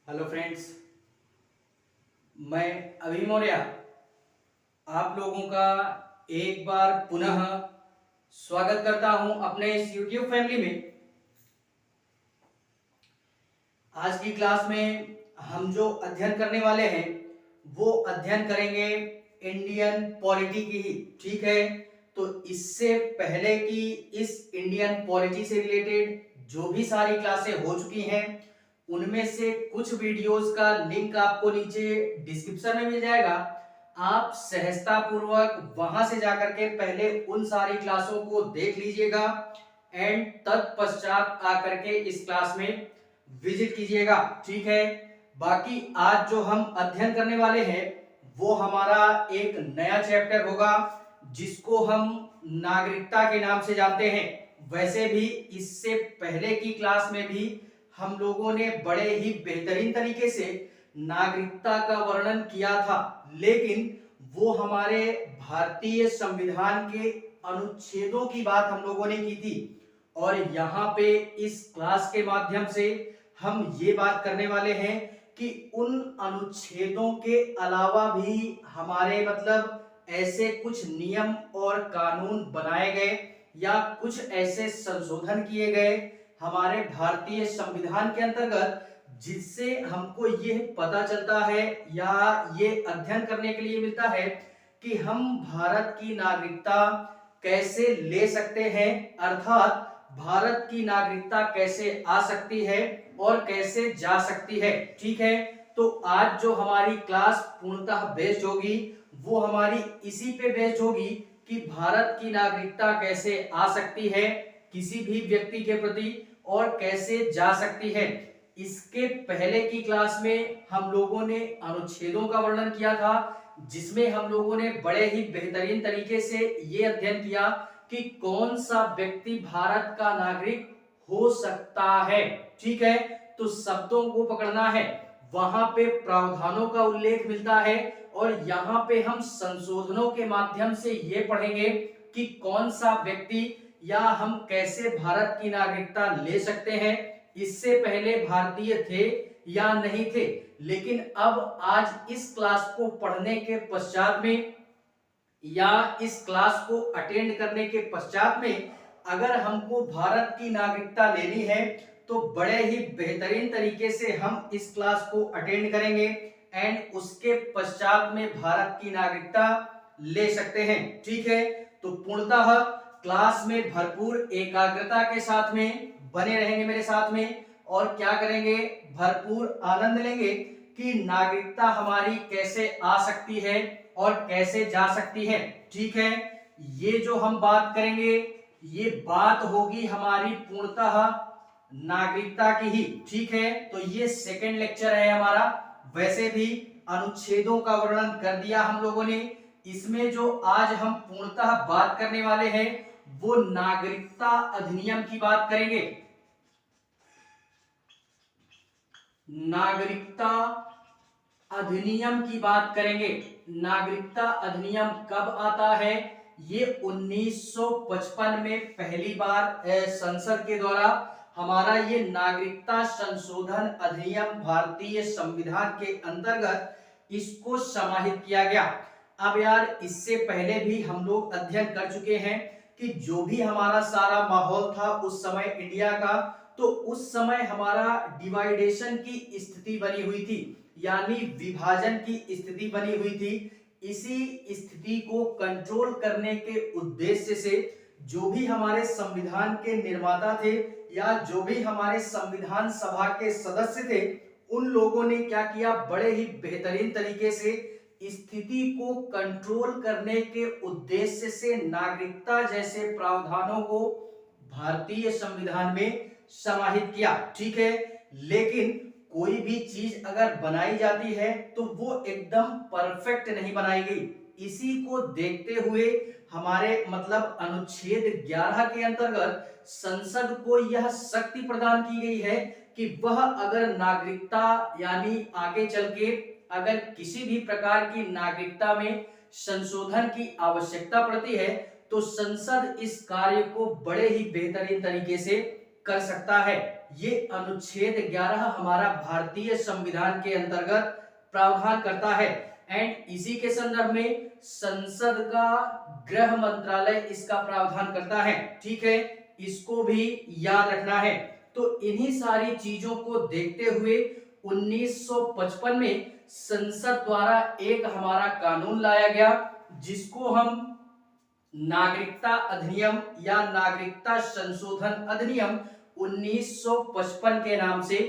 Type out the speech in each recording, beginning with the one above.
Hello friends, मैं अभी मौर्य आप लोगों का एक बार पुनः स्वागत करता हूं अपने इस YouTube फैमिली में। आज की क्लास में हम जो अध्ययन करने वाले हैं वो अध्ययन करेंगे इंडियन पॉलिटी की ही। ठीक है, तो इससे पहले कि इस इंडियन पॉलिटी से रिलेटेड जो भी सारी क्लासें हो चुकी हैं उनमें से कुछ वीडियोस का लिंक आपको नीचे डिस्क्रिप्शन में मिल जाएगा। आप सहजता पूर्वक वहां से जाकर के पहले उन सारी क्लासों को देख लीजिएगा एंड तत्पश्चात आकर के इस क्लास में विजिट कीजिएगा। ठीक है, बाकी आज जो हम अध्ययन करने वाले हैं वो हमारा एक नया चैप्टर होगा जिसको हम नागरिकता के नाम से जानते हैं। वैसे भी इससे पहले की क्लास में भी हम लोगों ने बड़े ही बेहतरीन तरीके से नागरिकता का वर्णन किया था, लेकिन वो हमारे भारतीय संविधान के अनुच्छेदों की बात हम लोगों ने की थी। और यहाँ पे इस क्लास के माध्यम से हम ये बात करने वाले हैं कि उन अनुच्छेदों के अलावा भी हमारे ऐसे कुछ नियम और कानून बनाए गए या कुछ ऐसे संशोधन किए गए हमारे भारतीय संविधान के अंतर्गत जिससे हमको ये पता चलता है या ये अध्ययन करने के लिए मिलता है कि हम भारत की नागरिकता कैसे ले सकते हैं, अर्थात भारत की नागरिकता कैसे आ सकती है और कैसे जा सकती है। ठीक है, तो आज जो हमारी क्लास पूर्णतः बेस्ड होगी वो हमारी इसी पे बेस्ड होगी कि भारत की नागरिकता कैसे आ सकती है किसी भी व्यक्ति के प्रति और कैसे जा सकती है। इसके पहले की क्लास में हम लोगों ने अनुच्छेदों का वर्णन किया था जिसमें हम लोगों ने बड़े ही बेहतरीन तरीके से ये अध्ययन किया कि कौन सा व्यक्ति भारत का नागरिक हो सकता है। ठीक है, तो शब्दों को पकड़ना है, वहां पे प्रावधानों का उल्लेख मिलता है और यहाँ पे हम संशोधनों के माध्यम से ये पढ़ेंगे कि कौन सा व्यक्ति या हम कैसे भारत की नागरिकता ले सकते हैं। इससे पहले भारतीय थे या नहीं थे, लेकिन अब आज इस क्लास को पढ़ने के पश्चात में या इस क्लास को अटेंड करने के पश्चात में अगर हमको भारत की नागरिकता लेनी है तो बड़े ही बेहतरीन तरीके से हम इस क्लास को अटेंड करेंगे एंड उसके पश्चात में भारत की नागरिकता ले सकते हैं। ठीक है, तो पूर्णतः क्लास में भरपूर एकाग्रता के साथ में बने रहेंगे मेरे साथ में और क्या करेंगे, भरपूर आनंद लेंगे कि नागरिकता हमारी कैसे आ सकती है और कैसे जा सकती है। ठीक है, ये जो हम बात करेंगे ये बात होगी हमारी पूर्णतः नागरिकता की ही। ठीक है, तो ये सेकंड लेक्चर है हमारा। वैसे भी अनुच्छेदों का वर्णन कर दिया हम लोगों ने। इसमें जो आज हम पूर्णतः बात करने वाले हैं वो नागरिकता अधिनियम की बात करेंगे। नागरिकता अधिनियम की बात करेंगे। नागरिकता अधिनियम कब आता है, ये 1955 में पहली बार संसद के द्वारा हमारा ये नागरिकता संशोधन अधिनियम भारतीय संविधान के अंतर्गत इसको समाहित किया गया। अब यार इससे पहले भी हम लोग अध्ययन कर चुके हैं कि जो भी हमारा सारा माहौल था उस समय इंडिया का, तो उस समय हमारा डिवाइडेशन की स्थिति बनी हुई थी, यानी विभाजन की स्थिति बनी हुई थी। इसी स्थिति को कंट्रोल करने के उद्देश्य से जो भी हमारे संविधान के निर्माता थे या जो भी हमारे संविधान सभा के सदस्य थे उन लोगों ने क्या किया, बड़े ही बेहतरीन तरीके से स्थिति को कंट्रोल करने के उद्देश्य से नागरिकता जैसे प्रावधानों को भारतीय संविधान में समाहित किया। ठीक है, लेकिन कोई भी चीज अगर बनाई जाती है तो वो एकदम परफेक्ट नहीं बनाई गई। इसी को देखते हुए हमारे अनुच्छेद 11 के अंतर्गत संसद को यह शक्ति प्रदान की गई है कि वह अगर नागरिकता यानी आगे चल के अगर किसी भी प्रकार की नागरिकता में संशोधन की आवश्यकता पड़ती है तो संसद इस कार्य को बड़े ही बेहतरीन तरीके से कर सकता है। ये अनुच्छेद 11 हमारा भारतीय संविधान के अंतर्गत प्रावधान करता है। एंड इसी के संदर्भ में संसद का गृह मंत्रालय इसका प्रावधान करता है। ठीक है, इसको भी याद रखना है। तो इन्हीं सारी चीजों को देखते हुए 1955 में संसद द्वारा एक हमारा कानून लाया गया, जिसको हम नागरिकता अधिनियम या नागरिकता संशोधन अधिनियम 1955 के नाम से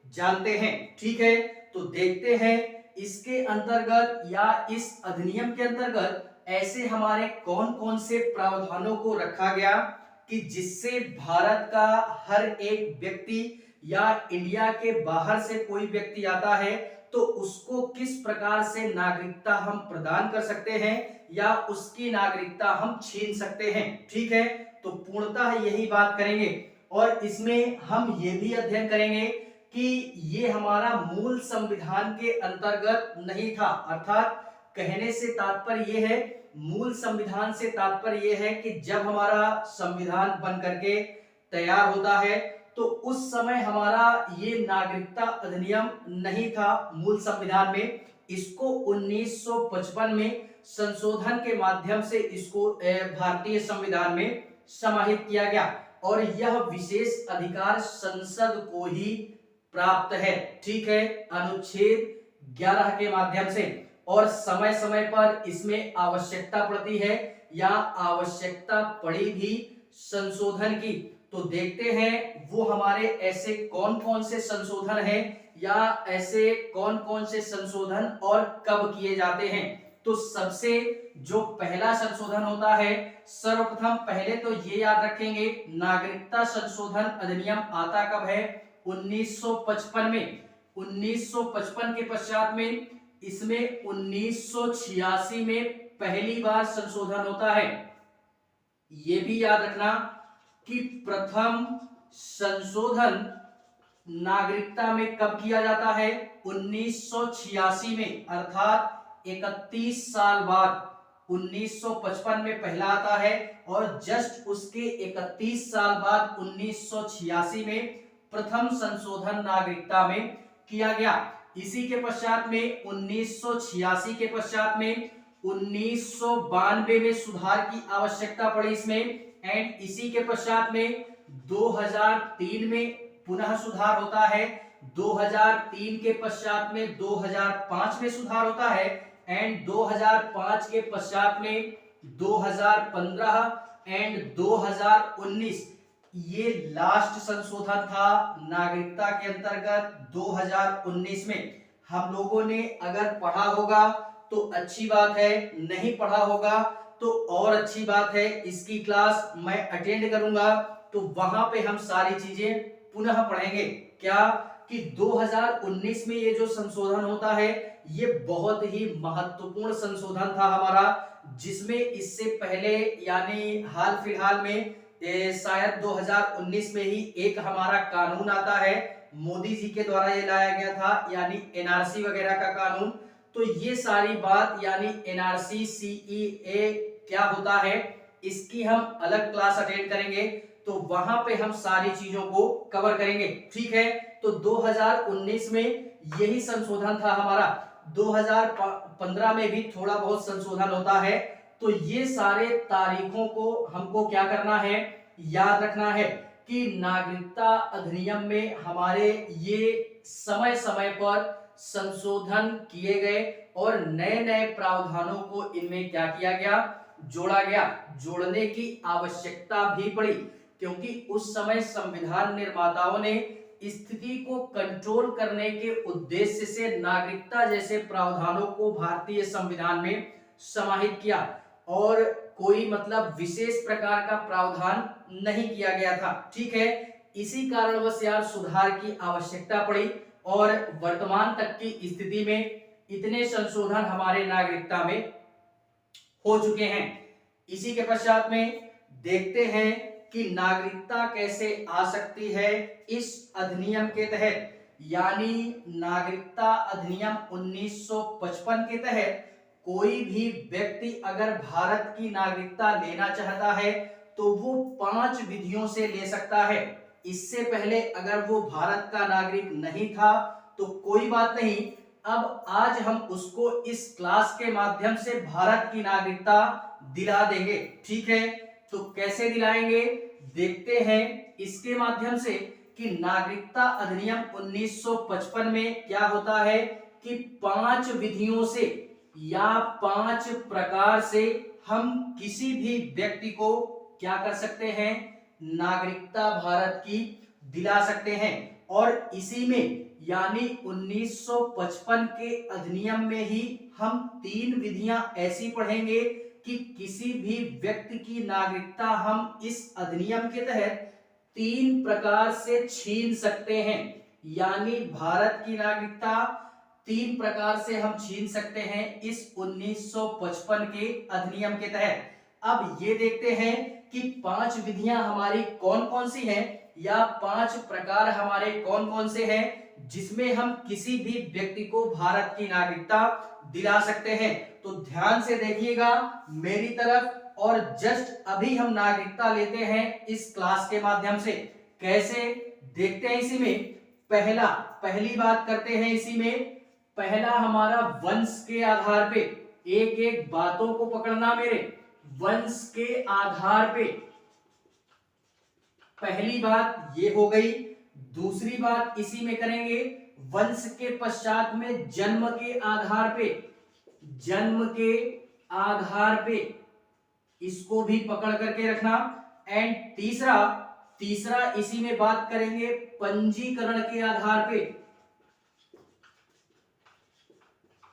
जानते हैं। ठीक है, तो देखते हैं इसके अंतर्गत या इस अधिनियम के अंतर्गत ऐसे हमारे कौन कौन से प्रावधानों को रखा गया कि जिससे भारत का हर एक व्यक्ति या इंडिया के बाहर से कोई व्यक्ति आता है तो उसको किस प्रकार से नागरिकता हम प्रदान कर सकते हैं या उसकी नागरिकता हम छीन सकते हैं। ठीक है, तो पूर्णतः यही बात करेंगे और इसमें हम ये भी अध्ययन करेंगे कि ये हमारा मूल संविधान के अंतर्गत नहीं था। अर्थात कहने से तात्पर्य ये है, मूल संविधान से तात्पर्य ये है कि जब हमारा संविधान बन करके तैयार होता है तो उस समय हमारा ये नागरिकता अधिनियम नहीं था मूल संविधान में। इसको 1955 में संशोधन के माध्यम से इसको भारतीय संविधान में समाहित किया गया और यह विशेष अधिकार संसद को ही प्राप्त है। ठीक है, अनुच्छेद 11 के माध्यम से। और समय समय पर इसमें आवश्यकता पड़ती है या आवश्यकता पड़ी भी संशोधन की। तो देखते हैं वो हमारे ऐसे कौन कौन से संशोधन हैं या ऐसे कौन कौन से संशोधन और कब किए जाते हैं। तो सबसे जो पहला संशोधन होता है, सर्वप्रथम पहले तो ये याद रखेंगे नागरिकता संशोधन अधिनियम आता कब है, 1955 में। 1955 के पश्चात में इसमें 1986 में पहली बार संशोधन होता है। ये भी याद रखना कि प्रथम संशोधन नागरिकता में कब किया जाता है, 1986 में। अर्थात 31 साल बाद 1955 में पहला आता है और जस्ट उसके 31 साल बाद 1986 में प्रथम संशोधन नागरिकता में किया गया। इसी के पश्चात में 1986 के पश्चात में 1992 में सुधार की आवश्यकता पड़ी इसमें। एंड इसी के पश्चात में 2003 में पुनः सुधार होता है। 2003 के पश्चात में 2005 में सुधार होता है एंड 2005 के पश्चात में 2015 एंड 2019 ये लास्ट संशोधन था नागरिकता के अंतर्गत 2019 में। हम लोगों ने अगर पढ़ा होगा तो अच्छी बात है, नहीं पढ़ा होगा तो और अच्छी बात है। इसकी क्लास मैं अटेंड करूंगा तो वहां पे हम सारी चीजें पुनः पढ़ेंगे। क्या कि 2019 में ये जो संशोधन होता है ये बहुत ही महत्वपूर्ण संशोधन था हमारा, जिसमें इससे पहले यानी हाल फिलहाल में शायद 2019 में ही एक हमारा कानून आता है, मोदी जी के द्वारा ये लाया गया था, यानी एनआरसी वगैरह का कानून। तो ये सारी बात यानी एनआरसी सीईए क्या होता है इसकी हम अलग क्लास अटेंड करेंगे, तो वहां पे हम सारी चीजों को कवर करेंगे। ठीक है, तो 2019 में यही संशोधन था हमारा। 2015 में भी थोड़ा बहुत संशोधन होता है। तो ये सारे तारीखों को हमको क्या करना है, याद रखना है कि नागरिकता अधिनियम में हमारे ये समय समय पर संशोधन किए गए और नए नए प्रावधानों को इनमें क्या किया गया, जोड़ा गया। जोड़ने की आवश्यकता भी पड़ी क्योंकि उस समय संविधान निर्माताओं ने स्थिति को कंट्रोल करने के उद्देश्य से नागरिकता जैसे प्रावधानों को भारतीय संविधान में समाहित किया और कोई मतलब विशेष प्रकार का प्रावधान नहीं किया गया था। ठीक है, इसी कारणवश यार सुधार की आवश्यकता पड़ी और वर्तमान तक की स्थिति में इतने संशोधन हमारे नागरिकता में हो चुके हैं। इसी के पश्चात में देखते हैं कि नागरिकता कैसे आ सकती है इस अधिनियम के तहत, यानी नागरिकता अधिनियम 1955 के तहत कोई भी व्यक्ति अगर भारत की नागरिकता लेना चाहता है तो वो 5 विधियों से ले सकता है। इससे पहले अगर वो भारत का नागरिक नहीं था तो कोई बात नहीं, अब आज हम उसको इस क्लास के माध्यम से भारत की नागरिकता दिला देंगे। ठीक है, तो कैसे दिलाएंगे देखते हैं इसके माध्यम से कि नागरिकता अधिनियम 1955 में क्या होता है कि 5 विधियों से या 5 प्रकार से हम किसी भी व्यक्ति को क्या कर सकते हैं, नागरिकता भारत की दिला सकते हैं। और इसी में यानी 1955 के अधिनियम में ही हम 3 विधियां ऐसी पढ़ेंगे कि किसी भी व्यक्ति की नागरिकता हम इस अधिनियम के तहत 3 प्रकार से छीन सकते हैं। यानी भारत की नागरिकता 3 प्रकार से हम छीन सकते हैं इस 1955 के अधिनियम के तहत। अब ये देखते हैं कि 5 विधियां हमारी कौन कौन सी हैं या 5 प्रकार हमारे कौन कौन से हैं जिसमें हम किसी भी व्यक्ति को भारत की नागरिकता दिला सकते हैं। तो ध्यान से देखिएगा मेरी तरफ, और जस्ट अभी हम नागरिकता लेते हैं इस क्लास के माध्यम से। कैसे देखते हैं इसी में, पहली बात करते हैं इसी में। पहला हमारा वंश के आधार पे, एक एक बातों को पकड़ना मेरे, वंश के आधार पे पहली बात ये हो गई। दूसरी बात इसी में करेंगे वंश के पश्चात में जन्म के आधार पे, जन्म के आधार पे इसको भी पकड़ करके रखना। एंड तीसरा इसी में बात करेंगे पंजीकरण के आधार पे,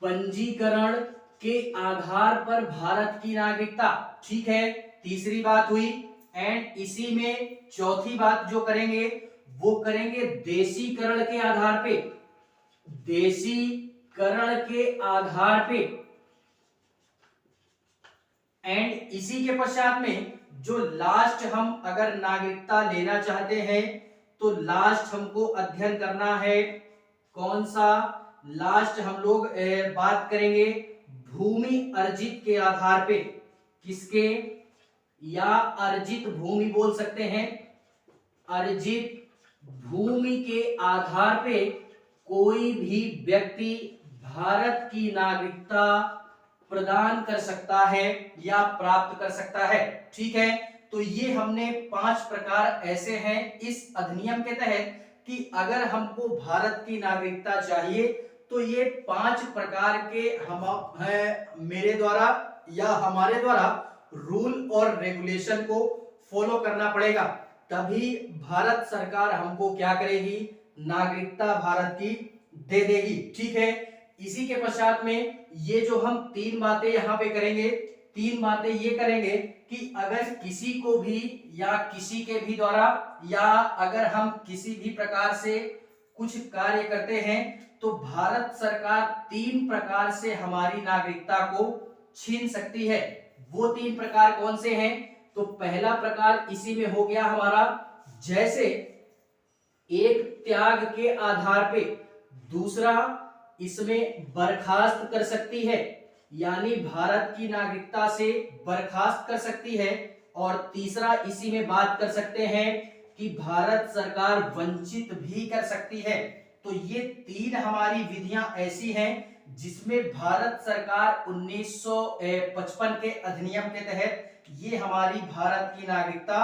पंजीकरण के आधार पर भारत की नागरिकता। ठीक है, तीसरी बात हुई। एंड इसी में चौथी बात जो करेंगे वो करेंगे देशीकरण के आधार पे, देशीकरण के आधार पे। एंड इसी के पश्चात में जो लास्ट हम अगर नागरिकता लेना चाहते हैं तो लास्ट हमको अध्ययन करना है कौन सा, लास्ट हम लोग बात करेंगे भूमि अर्जित के आधार पे। किसके, या अर्जित भूमि बोल सकते हैं, अर्जित भूमि के आधार पे कोई भी व्यक्ति भारत की नागरिकता प्रदान कर सकता है या प्राप्त कर सकता है। ठीक है, तो ये हमने 5 प्रकार ऐसे हैं इस अधिनियम के तहत कि अगर हमको भारत की नागरिकता चाहिए तो ये 5 प्रकार के हम मेरे द्वारा या हमारे द्वारा रूल और रेगुलेशन को फॉलो करना पड़ेगा, तभी भारत सरकार हमको क्या करेगी, नागरिकता भारत की दे देगी। ठीक है, इसी के पश्चात में ये जो हम 3 बातें यहाँ पे करेंगे, 3 बातें ये करेंगे कि अगर किसी को भी या किसी के भी द्वारा या अगर हम किसी भी प्रकार से कुछ कार्य करते हैं तो भारत सरकार 3 प्रकार से हमारी नागरिकता को छीन सकती है। वो 3 प्रकार कौन से हैं, तो पहला प्रकार इसी में हो गया हमारा, जैसे एक त्याग के आधार पे, दूसरा इसमें बर्खास्त कर सकती है यानी भारत की नागरिकता से बर्खास्त कर सकती है, और तीसरा इसी में बात कर सकते हैं कि भारत सरकार वंचित भी कर सकती है। तो ये 3 हमारी विधियां ऐसी हैं जिसमें भारत सरकार 1955 के अधिनियम के तहत ये हमारी भारत की नागरिकता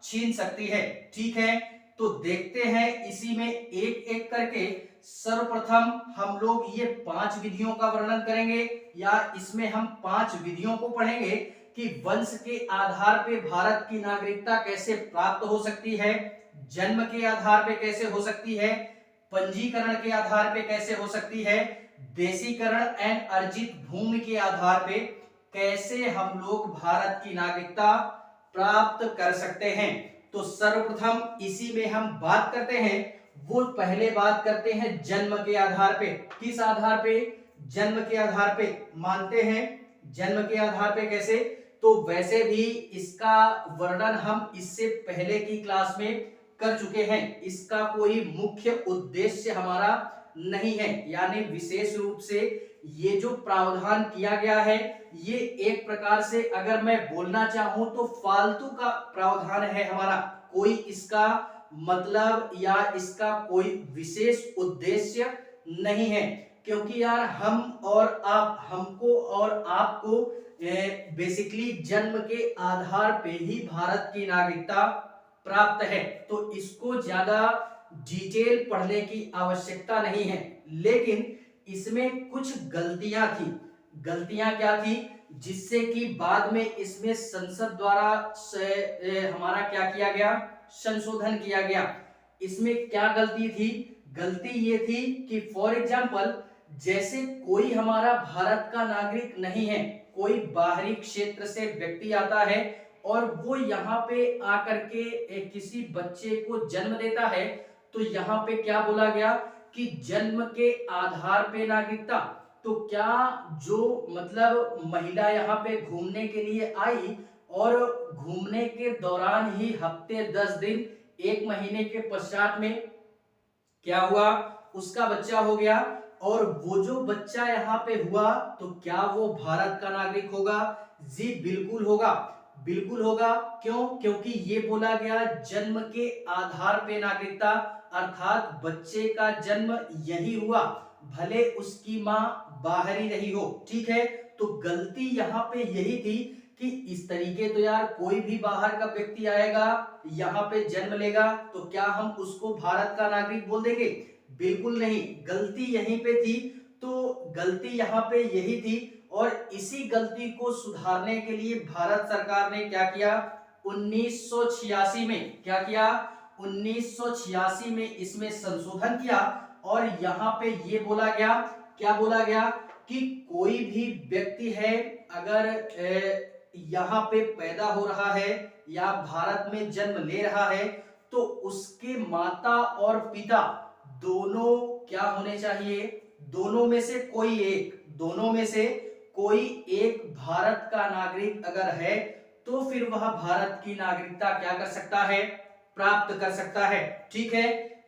छीन सकती है। ठीक है, तो देखते हैं इसी में एक एक करके। सर्वप्रथम हम लोग ये 5 विधियों का वर्णन करेंगे या इसमें हम 5 विधियों को पढ़ेंगे कि वंश के आधार पे भारत की नागरिकता कैसे प्राप्त हो सकती है, जन्म के आधार पे कैसे हो सकती है, पंजीकरण के आधार पे कैसे हो सकती है, देशीकरण एंड अर्जित भूमि के आधार पे कैसे हम लोग भारत की नागरिकता प्राप्त कर सकते हैं। तो सर्वप्रथम इसी में हम बात करते हैं, वो पहले बात करते हैं जन्म के आधार पे। किस आधार पे, जन्म के आधार पे मानते हैं। जन्म के आधार पे कैसे, तो वैसे भी इसका वर्णन हम इससे पहले की क्लास में कर चुके हैं, इसका कोई मुख्य उद्देश्य हमारा नहीं है, यानी विशेष रूप से ये जो प्रावधान किया गया है ये एक प्रकार से अगर मैं बोलना चाहूं तो फालतू का प्रावधान है हमारा, कोई इसका मतलब या इसका कोई विशेष उद्देश्य नहीं है, क्योंकि यार हम और आप, हमको और आपको बेसिकली जन्म के आधार पे ही भारत की नागरिकता प्राप्त है, तो इसको ज्यादा डिटेल पढ़ने की आवश्यकता नहीं है। लेकिन इसमें कुछ गलतियां थी। गलतियां क्या थी? जिससे कि बाद में इसमें संसद द्वारा हमारा क्या किया गया, संशोधन किया गया। इसमें क्या गलती थी? गलती ये थी कि फॉर एग्जाम्पल जैसे कोई हमारा भारत का नागरिक नहीं है, कोई बाहरी क्षेत्र से व्यक्ति आता है और वो यहाँ पे आकर के किसी बच्चे को जन्म देता है, तो यहाँ पे क्या बोला गया कि जन्म के आधार पे नागरिकता। तो क्या जो मतलब महिला यहाँ पे घूमने के लिए आई और घूमने के दौरान ही हफ्ते 10 दिन 1 महीने के पश्चात में क्या हुआ, उसका बच्चा हो गया, और वो जो बच्चा यहाँ पे हुआ तो क्या वो भारत का नागरिक होगा? जी बिल्कुल होगा, बिल्कुल होगा। क्यों? क्योंकि ये बोला गया जन्म के आधार पे नागरिकता, अर्थात बच्चे का जन्म यही हुआ, भले उसकी माँ बाहर ही रही हो। ठीक है, तो गलती यहाँ पे यही थी कि इस तरीके तो यार कोई भी बाहर का व्यक्ति आएगा, यहाँ पे जन्म लेगा, तो क्या हम उसको भारत का नागरिक बोल देंगे? बिल्कुल नहीं, गलती यहीं पे थी। तो गलती यहाँ पे यही थी, और इसी गलती को सुधारने के लिए भारत सरकार ने क्या किया, 1986 में क्या किया, 1986 में इसमें संशोधन किया, और यहाँ पे ये बोला गया, क्या बोला गया कि कोई भी व्यक्ति है अगर यहाँ पे पैदा हो रहा है या भारत में जन्म ले रहा है, तो उसके माता और पिता दोनों क्या होने चाहिए, दोनों में से कोई एक, दोनों में से कोई एक भारत का नागरिक अगर है, तो फिर वह भारत की नागरिकता क्या कर सकता है, प्राप्त कर सकता है। ठीक है,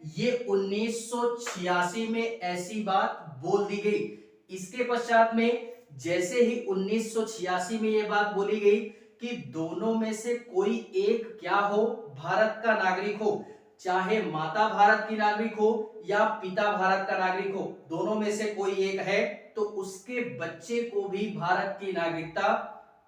ये 1986 में ऐसी बात बोल दी गई। इसके पश्चात में जैसे ही 1986 में ये बात बोली गई कि दोनों में से कोई एक क्या हो, भारत का नागरिक हो, चाहे माता भारत की नागरिक हो या पिता भारत का नागरिक हो, दोनों में से कोई एक है, तो उसके बच्चे को भी भारत की नागरिकता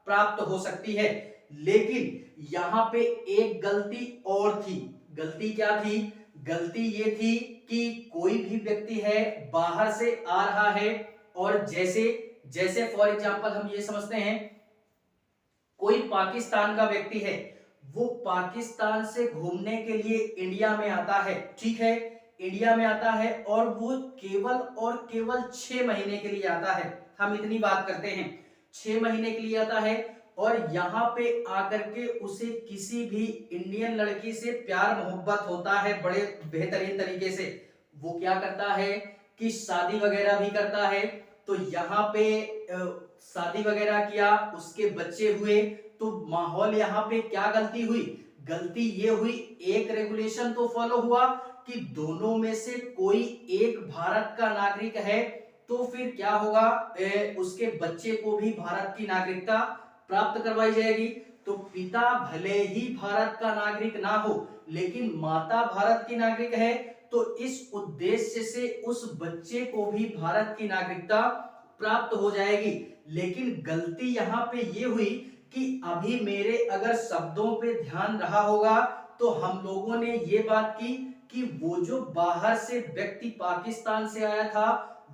प्राप्त हो सकती है। लेकिन यहाँ पे एक गलती और थी। गलती क्या थी? गलती ये थी कि कोई भी व्यक्ति है बाहर से आ रहा है, और जैसे जैसे फॉर एग्जांपल हम ये समझते हैं कोई पाकिस्तान का व्यक्ति है, वो पाकिस्तान से घूमने के लिए इंडिया में आता है। ठीक है, इंडिया में आता है और वो केवल और केवल 6 महीने के लिए आता है। हम इतनी बात करते हैं, 6 महीने के लिए आता है, और यहाँ पे आकर के उसे किसी भी इंडियन लड़की से प्यार मोहब्बत होता है बड़े बेहतरीन तरीके से। वो क्या करता है कि शादी वगैरह भी करता है। तो यहाँ पे शादी वगैरह किया, उसके बच्चे हुए, तो माहौल यहाँ पे क्या गलती हुई? गलती ये हुई, एक रेगुलेशन तो फॉलो हुआ कि दोनों में से कोई एक भारत का नागरिक है, तो फिर क्या होगा, उसके बच्चे को भी भारत की नागरिकता प्राप्त करवाई जाएगी। तो पिता भले ही भारत का नागरिक ना हो, लेकिन माता भारत की नागरिक है, तो इस उद्देश्य से उस बच्चे को भी भारत की नागरिकता प्राप्त हो जाएगी। लेकिन गलती यहाँ पे ये हुई कि अभी मेरे अगर शब्दों पे ध्यान रहा होगा, तो हम लोगों ने ये बात की कि वो जो बाहर से व्यक्ति पाकिस्तान से आया था,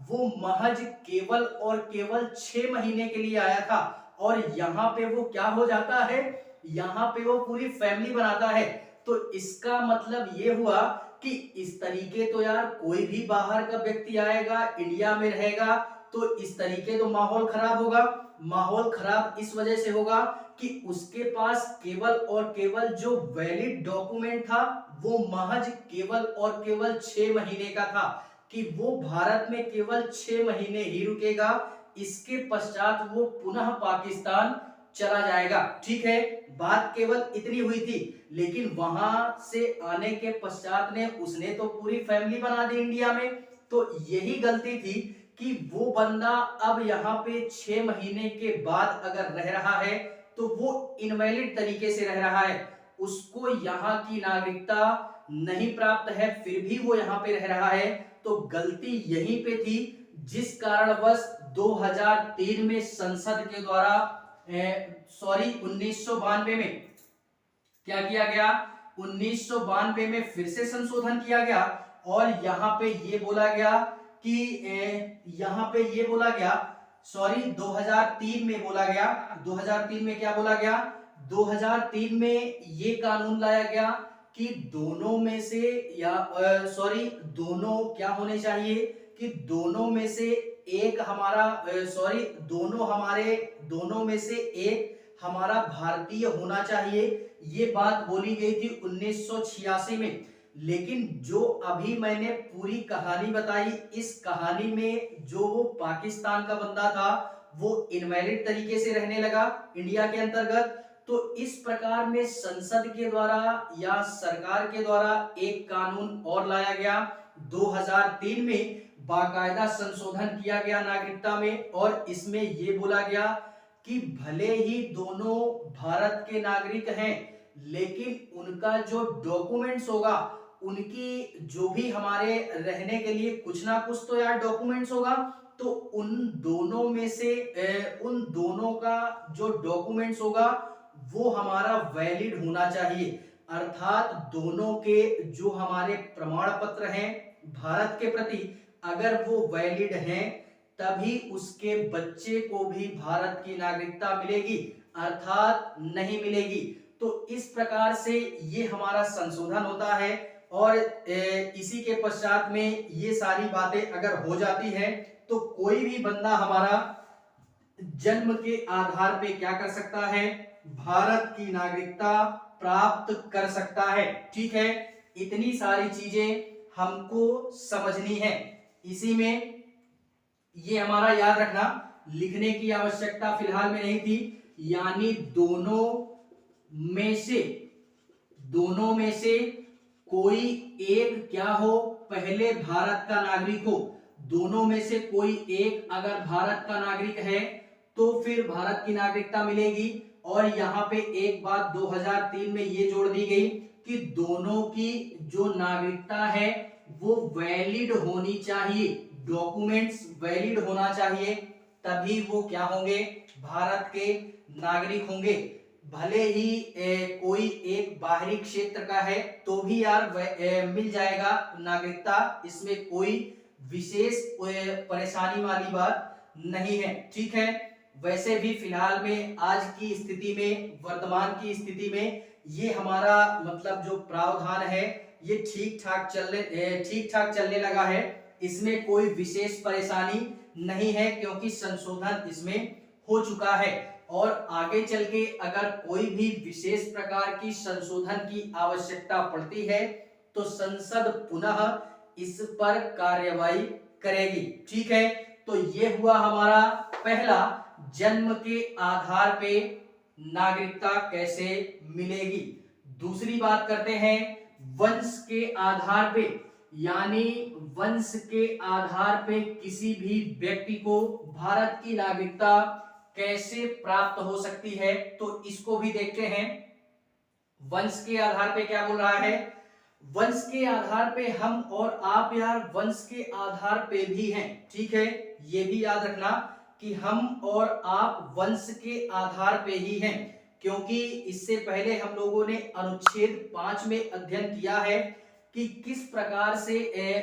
वो महज केवल और केवल 6 महीने के लिए आया था, और यहाँ पे वो क्या हो जाता है, यहाँ पे वो पूरी फैमिली बनाता है। तो इसका मतलब ये हुआ कि इस तरीके तो यार कोई भी बाहर का व्यक्ति आएगा, इंडिया में रहेगा, तो इस तरीके तो माहौल खराब होगा। माहौल खराब इस वजह से होगा कि उसके पास केवल और केवल जो वैलिड डॉक्यूमेंट था, वो महज केवल और केवल 6 महीने का था, कि वो भारत में केवल 6 महीने ही रुकेगा, इसके पश्चात वो पुनः पाकिस्तान चला जाएगा। ठीक है, बात केवल इतनी हुई थी। लेकिन वहां से आने के पश्चात ने उसने तो पूरी फैमिली बना दी इंडिया में। तो यही गलती थी कि वो बंदा अब यहाँ पे 6 महीने के बाद अगर रह रहा है, तो वो इनवैलिड तरीके से रह रहा है, उसको यहाँ की नागरिकता नहीं प्राप्त है, फिर भी वो यहाँ पे रह रहा है, तो गलती यहीं पे थी, जिस कारणवश 2003 में संसद के द्वारा 1992 में क्या किया गया, 1992 में फिर से संशोधन किया गया और यहाँ पे ये बोला गया कि यहाँ पे ये बोला गया, सॉरी 2003 में बोला गया, 2003 में क्या बोला गया, 2003 में ये कानून लाया गया कि दोनों में से या सॉरी दोनों क्या होने चाहिए कि दोनों में से एक हमारा सॉरी दोनों में से एक हमारा भारतीय होना चाहिए, ये बात बोली गई थी 1986 में। लेकिन जो अभी मैंने पूरी कहानी बताई, इस कहानी में जो वो पाकिस्तान का बंदा था वो इनवैलिड तरीके से रहने लगा इंडिया के अंतर्गत। तो इस प्रकार में संसद के द्वारा या सरकार के द्वारा एक कानून और लाया गया 2003 में, बाकायदा संशोधन किया गया नागरिकता में, और इसमें यह बोला गया कि भले ही दोनों भारत के नागरिक हैं, लेकिन उनका जो डॉक्यूमेंट्स होगा, उनकी जो भी हमारे रहने के लिए कुछ ना कुछ तो यार डॉक्यूमेंट्स होगा, तो उन दोनों का जो डॉक्यूमेंट्स होगा वो हमारा वैलिड होना चाहिए। अर्थात दोनों के जो हमारे प्रमाण पत्र हैं भारत के प्रति, अगर वो वैलिड हैं तभी उसके बच्चे को भी भारत की नागरिकता मिलेगी, अर्थात नहीं मिलेगी। तो इस प्रकार से ये हमारा संशोधन होता है और इसी के पश्चात में ये सारी बातें अगर हो जाती है तो कोई भी बंदा हमारा जन्म के आधार पे क्या कर सकता है, भारत की नागरिकता प्राप्त कर सकता है। ठीक है, इतनी सारी चीजें हमको समझनी है। इसी में ये हमारा याद रखना, लिखने की आवश्यकता फिलहाल में नहीं थी, यानी दोनों में से कोई एक क्या हो, पहले भारत का नागरिक हो। दोनों में से कोई एक अगर भारत का नागरिक है तो फिर भारत की नागरिकता मिलेगी। और यहाँ पे एक बात 2003 में ये जोड़ दी गई कि दोनों की जो नागरिकता है वो वैलिड होनी चाहिए, डॉक्यूमेंट्स वैलिड होना चाहिए, तभी वो क्या होंगे, भारत के नागरिक होंगे। भले ही कोई एक बाहरी क्षेत्र का है तो भी यार मिल जाएगा नागरिकता, इसमें कोई विशेष परेशानी वाली बात नहीं है। ठीक है, वैसे भी फिलहाल में आज की स्थिति में, वर्तमान की स्थिति में ये हमारा मतलब जो प्रावधान है ये ठीक ठाक चलने लगा है, इसमें कोई विशेष परेशानी नहीं है क्योंकि संशोधन इसमें हो चुका है। और आगे चल के अगर कोई भी विशेष प्रकार की संशोधन की आवश्यकता पड़ती है तो संसद पुनः इस पर कार्यवाही करेगी। ठीक है, तो ये हुआ हमारा पहला, जन्म के आधार पे नागरिकता कैसे मिलेगी। दूसरी बात करते हैं वंश के आधार पे, यानी वंश के आधार पे किसी भी व्यक्ति को भारत की नागरिकता कैसे प्राप्त हो सकती है, तो इसको भी देखते हैं। वंश के आधार पे क्या बोल रहा है, वंश के आधार पे हम और आप यार वंश के आधार पे भी हैं। ठीक है, ये भी याद रखना कि हम और आप वंश के आधार पे ही हैं, क्योंकि इससे पहले हम लोगों ने अनुच्छेद 5 में अध्ययन किया है कि किस प्रकार से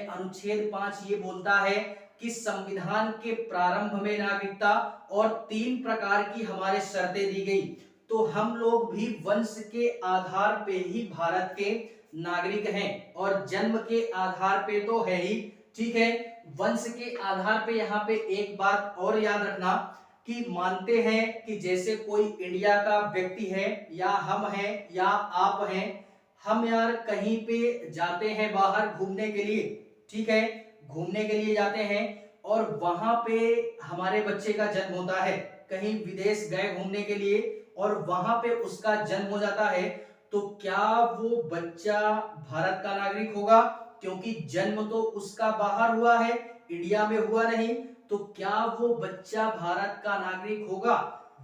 अनुच्छेद 5 ये बोलता है कि संविधान के प्रारंभ में नागरिकता और 3 प्रकार की हमारे शर्तें दी गई, तो हम लोग भी वंश के आधार पे ही भारत के नागरिक हैं और जन्म के आधार पे तो है ही। ठीक है, वंश के आधार पे यहाँ पे एक बात और याद रखना कि मानते हैं कि जैसे कोई इंडिया का व्यक्ति है या हम हैं या आप हैं, हम यार कहीं पे जाते हैं बाहर घूमने के लिए, ठीक है, घूमने के लिए जाते हैं और वहां पे हमारे बच्चे का जन्म होता है, कहीं विदेश गए घूमने के लिए और वहां पे उसका जन्म हो जाता है, तो क्या वो बच्चा भारत का नागरिक होगा? क्योंकि जन्म तो उसका बाहर हुआ है, इंडिया में हुआ नहीं, तो क्या वो बच्चा भारत का नागरिक होगा?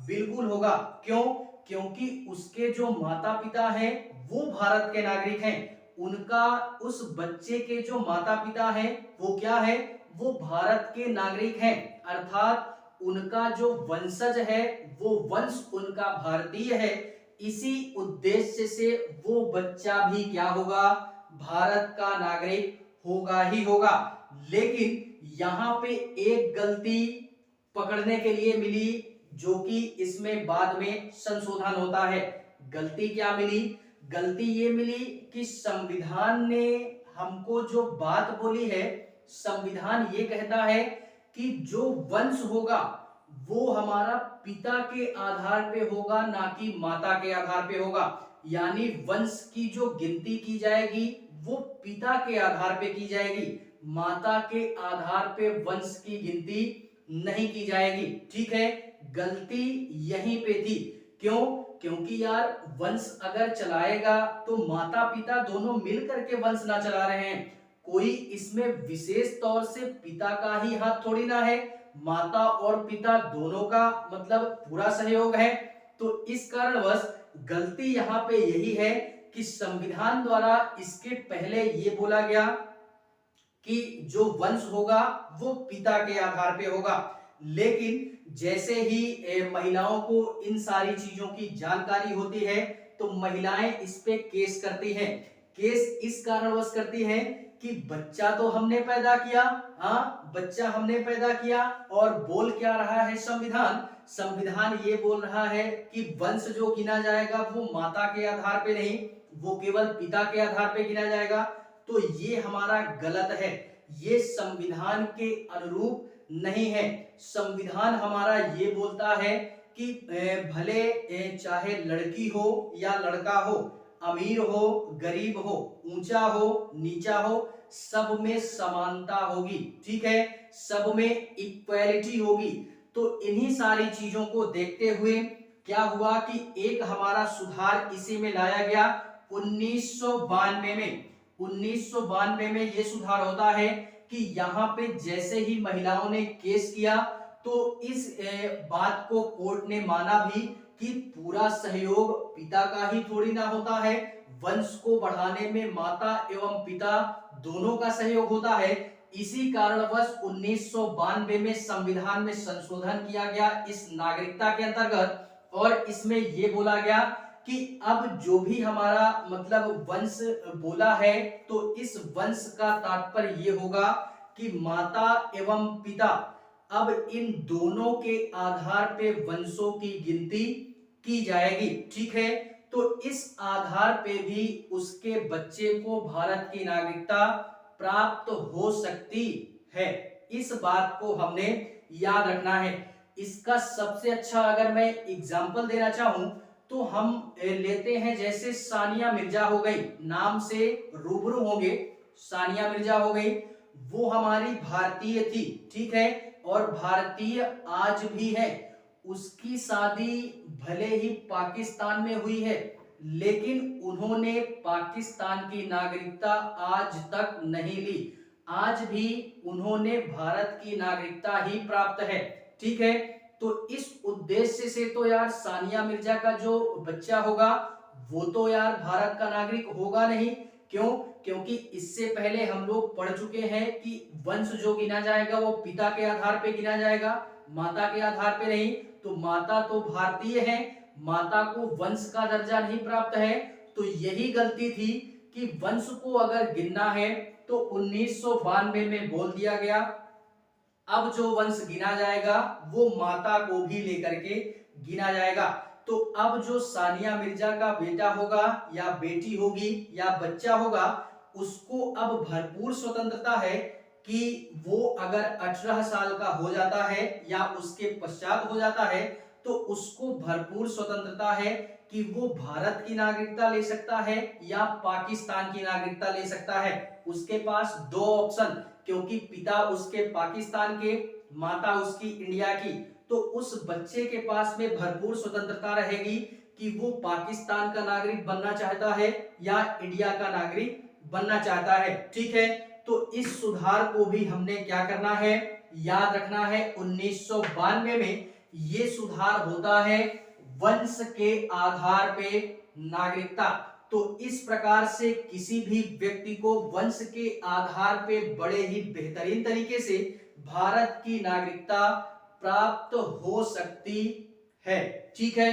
बिल्कुल होगा। क्यों? क्योंकि उसके जो माता पिता हैं वो भारत के नागरिक हैं उनका उस बच्चे के जो माता पिता हैं वो क्या है, वो भारत के नागरिक हैं, अर्थात उनका जो वंशज है वो वंश उनका भारतीय है। इसी उद्देश्य से वो बच्चा भी क्या होगा, भारत का नागरिक होगा ही होगा। लेकिन यहाँ पे एक गलती पकड़ने के लिए मिली, जो कि इसमें बाद में संशोधन होता है। गलती क्या मिली, गलती ये मिली कि संविधान ने हमको जो बात बोली है, संविधान ये कहता है कि जो वंश होगा वो हमारा पिता के आधार पे होगा, ना कि माता के आधार पे होगा। यानी वंश की जो गिनती की जाएगी वो पिता के आधार पे की जाएगी, माता के आधार पे वंश की गिनती नहीं की जाएगी। ठीक है, गलती यहीं पे थी। क्यों, क्योंकि यार वंश अगर चलाएगा तो माता पिता दोनों मिल करके वंश ना चला रहे हैं, कोई इसमें विशेष तौर से पिता का ही हाथ थोड़ी ना है, माता और पिता दोनों का मतलब पूरा सहयोग है। तो इस कारणवश गलती यहाँ पे यही है कि संविधान द्वारा इसके पहले ये बोला गया कि जो वंश होगा वो पिता के आधार पे होगा। लेकिन जैसे ही महिलाओं को इन सारी चीजों की जानकारी होती है तो महिलाएं इस पे केस करती हैं। केस इस कारणवश करती हैं कि बच्चा तो हमने पैदा किया, हाँ बच्चा हमने पैदा किया, और बोल क्या रहा है संविधान, संविधान ये बोल रहा है कि वंश जो गिना जाएगा वो माता के आधार पे नहीं, वो केवल पिता के आधार पे गिना जाएगा। तो ये हमारा गलत है, ये संविधान के अनुरूप नहीं है। संविधान हमारा ये बोलता है कि भले चाहे लड़की हो या लड़का हो, अमीर हो गरीब हो, ऊंचा हो नीचा हो, सब में समानता होगी। ठीक है, सब में इक्वालिटी होगी। तो इन्हीं सारी चीजों को देखते हुए क्या हुआ कि एक हमारा सुधार इसी में लाया गया 1992 में। 1992 में ये सुधार होता है कि यहाँ पे जैसे ही महिलाओं ने केस किया तो इस बात को कोर्ट ने माना भी कि पूरा सहयोग पिता का ही थोड़ी ना होता है, वंश को बढ़ाने में माता एवं पिता दोनों का सहयोग होता है। इसी कारणवश 1992 में संविधान में संशोधन किया गया इस नागरिकता के अंतर्गत, और इसमें यह बोला गया कि अब जो भी हमारा मतलब वंश बोला है तो इस वंश का तात्पर्य ये होगा कि माता एवं पिता, अब इन दोनों के आधार पे वंशों की गिनती की जाएगी। ठीक है, तो इस आधार पे भी उसके बच्चे को भारत की नागरिकता प्राप्त हो सकती है। इस बात को हमने याद रखना है। इसका सबसे अच्छा अगर मैं एग्जांपल देना चाहूं तो हम लेते हैं जैसे सानिया मिर्जा हो गई, नाम से रूबरू होंगे, सानिया मिर्जा हो गई, वो हमारी भारतीय थी। ठीक है, और भारतीय आज भी है। उसकी शादी भले ही पाकिस्तान में हुई है लेकिन उन्होंने पाकिस्तान की नागरिकता आज तक नहीं ली, आज भी उन्होंने भारत की नागरिकता ही प्राप्त है। ठीक है, तो इस उद्देश्य से तो यार सानिया मिर्जा का जो बच्चा होगा वो तो यार भारत का नागरिक होगा नहीं। क्यों, क्योंकि इससे पहले हम लोग पढ़ चुके हैं कि वंश जो गिना जाएगा वो पिता के आधार पे गिना जाएगा, माता के आधार पे नहीं। तो माता तो भारतीय है, माता को वंश का दर्जा नहीं प्राप्त है। तो यही गलती थी कि वंश को अगर गिनना है तो 1992 में बोल दिया गया अब जो वंश गिना जाएगा वो माता को भी लेकर के गिना जाएगा। तो अब जो सानिया मिर्जा का बेटा होगा या बेटी होगी या बच्चा होगा, उसको अब भरपूर स्वतंत्रता है कि वो अगर 18 साल का हो जाता है या उसके पश्चात हो जाता है तो उसको भरपूर स्वतंत्रता है कि वो भारत की नागरिकता ले सकता है या पाकिस्तान की नागरिकता ले सकता है। उसके पास दो ऑप्शन, क्योंकि पिता उसके पाकिस्तान के, माता उसकी इंडिया की, तो उस बच्चे के पास में भरपूर स्वतंत्रता रहेगी कि वो पाकिस्तान का नागरिक बनना चाहता है या इंडिया का नागरिक बनना चाहता है। ठीक है, तो इस सुधार को भी हमने क्या करना है, याद रखना है। 1992 में ये सुधार होता है वंश के आधार पे नागरिकता, तो इस प्रकार से किसी भी व्यक्ति को वंश के आधार पे बड़े ही बेहतरीन तरीके से भारत की नागरिकता प्राप्त हो सकती है। ठीक है,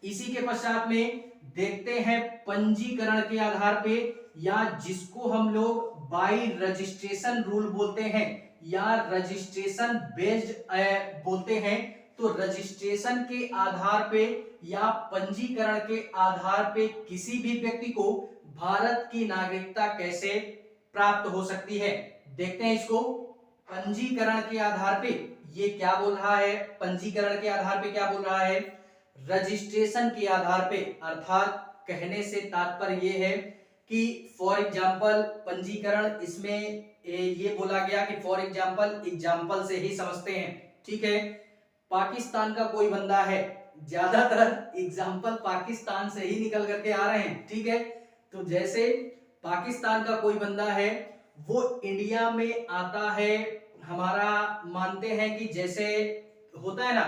इसी के पश्चात में देखते हैं पंजीकरण के आधार पे, या जिसको हम लोग बाई रजिस्ट्रेशन रूल बोलते हैं या रजिस्ट्रेशन बेस्ड बोलते हैं। तो रजिस्ट्रेशन के आधार पे या पंजीकरण के आधार पे किसी भी व्यक्ति को भारत की नागरिकता कैसे प्राप्त हो सकती है, देखते हैं इसको। पंजीकरण के आधार पे ये क्या बोल रहा है, पंजीकरण के आधार पे क्या बोल रहा है, रजिस्ट्रेशन के आधार पे, अर्थात कहने से तात्पर्य ये है कि फॉर एग्जांपल पंजीकरण, इसमें ये बोला गया कि फॉर एग्जांपल, एग्जांपल से ही समझते हैं। ठीक है, पाकिस्तान का कोई बंदा है, ज्यादातर एग्जांपल पाकिस्तान से ही निकल करके आ रहे हैं। ठीक है, तो जैसे पाकिस्तान का कोई बंदा है, वो इंडिया में आता है, हमारा मानते हैं कि जैसे होता है ना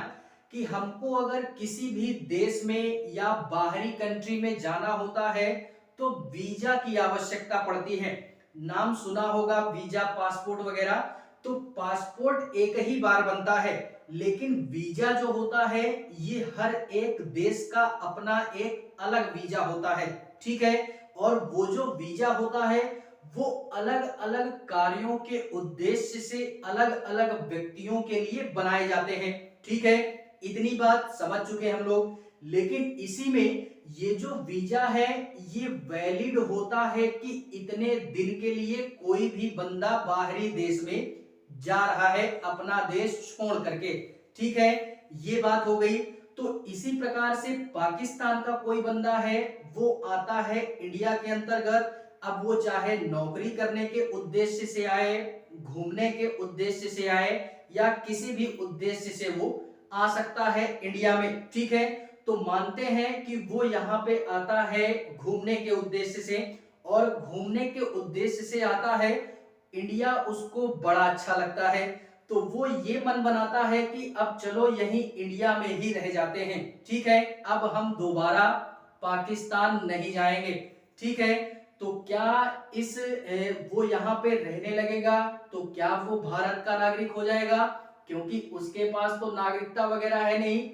कि हमको अगर किसी भी देश में या बाहरी कंट्री में जाना होता है तो वीजा की आवश्यकता पड़ती है। नाम सुना होगा वीजा, पासपोर्ट वगैरह। तो पासपोर्ट एक ही बार बनता है, लेकिन वीजा जो होता है ये हर एक देश का अपना एक अलग वीजा होता है। ठीक है, और वो जो वीजा होता है वो अलग अलग कार्यों के उद्देश्य से अलग अलग व्यक्तियों के लिए बनाए जाते हैं। ठीक है, इतनी बात समझ चुके हम लोग। लेकिन इसी में ये जो वीजा है ये वैलिड होता है कि इतने दिन के लिए कोई भी बंदा बाहरी देश में जा रहा है अपना देश छोड़ करके। ठीक है, ये बात हो गई। तो इसी प्रकार से पाकिस्तान का कोई बंदा है, वो आता है इंडिया के अंतर्गत। अब वो चाहे नौकरी करने के उद्देश्य से आए, घूमने के उद्देश्य से आए, या किसी भी उद्देश्य से वो आ सकता है इंडिया में। ठीक है, तो मानते हैं कि वो यहाँ पे आता है घूमने के उद्देश्य से, और घूमने के उद्देश्य से आता है, इंडिया उसको बड़ा अच्छा लगता है, तो वो ये मन बनाता है कि अब चलो यहीं इंडिया में ही रह जाते हैं। ठीक है, अब हम दोबारा पाकिस्तान नहीं जाएंगे। ठीक है, तो क्या इस वो यहाँ पे रहने लगेगा तो क्या वो भारत का नागरिक हो जाएगा, क्योंकि उसके पास तो नागरिकता वगैरह है नहीं,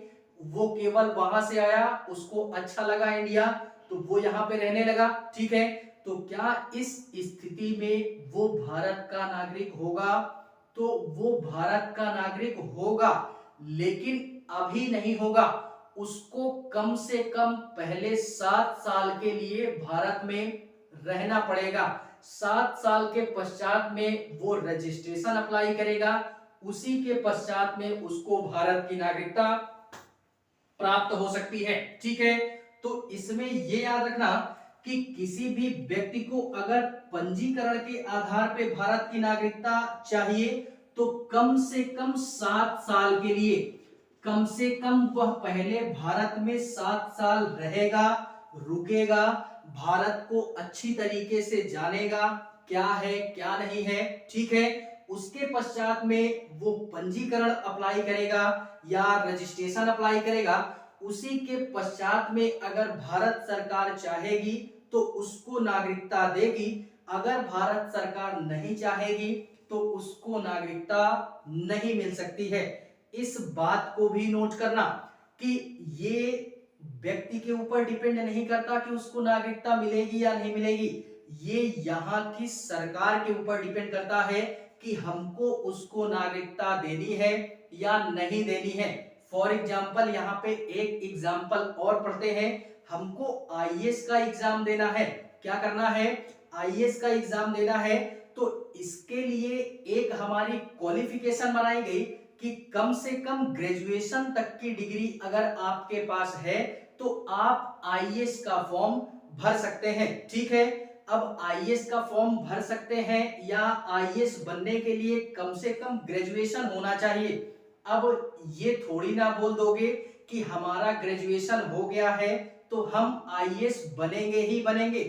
वो केवल वहां से आया, उसको अच्छा लगा इंडिया, तो वो यहाँ पे रहने लगा। ठीक है, तो क्या इस स्थिति में वो भारत का नागरिक होगा, तो वो भारत का नागरिक होगा, लेकिन अभी नहीं होगा। उसको कम से कम पहले 7 साल के लिए भारत में रहना पड़ेगा। 7 साल के पश्चात में वो रजिस्ट्रेशन अप्लाई करेगा, उसी के पश्चात में उसको भारत की नागरिकता प्राप्त हो सकती है। ठीक है, तो इसमें ये याद रखना कि किसी भी व्यक्ति को अगर पंजीकरण के आधार पे भारत की नागरिकता चाहिए तो कम से कम 7 साल के लिए, कम से कम वह पहले भारत में 7 साल रहेगा, रुकेगा, भारत को अच्छी तरीके से जानेगा क्या है क्या नहीं है। ठीक है, उसके पश्चात में वो पंजीकरण अप्लाई करेगा या रजिस्ट्रेशन अप्लाई करेगा। उसी के पश्चात में अगर भारत सरकार चाहेगी तो उसको नागरिकता देगी, अगर भारत सरकार नहीं चाहेगी तो उसको नागरिकता नहीं मिल सकती है। इस बात को भी नोट करना कि ये व्यक्ति के ऊपर डिपेंड नहीं करता कि उसको नागरिकता मिलेगी या नहीं मिलेगी, ये यहाँ की सरकार के ऊपर डिपेंड करता है कि हमको उसको नागरिकता देनी है या नहीं देनी है। फॉर एग्जाम्पल यहाँ पे एक एग्जाम्पल और पढ़ते हैं। हमको आईएएस का एग्जाम देना है, क्या करना है, आईएएस का एग्जाम देना है। तो इसके लिए एक हमारी क्वालिफिकेशन बनाई गई कि कम से कम ग्रेजुएशन तक की डिग्री अगर आपके पास है तो आप आईएएस का फॉर्म भर सकते हैं। ठीक है, अब आईएएस का फॉर्म भर सकते हैं या आईएएस बनने के लिए कम से कम ग्रेजुएशन होना चाहिए। अब ये थोड़ी ना बोल दोगे कि हमारा ग्रेजुएशन हो गया है तो हम आईएएस बनेंगे ही बनेंगे।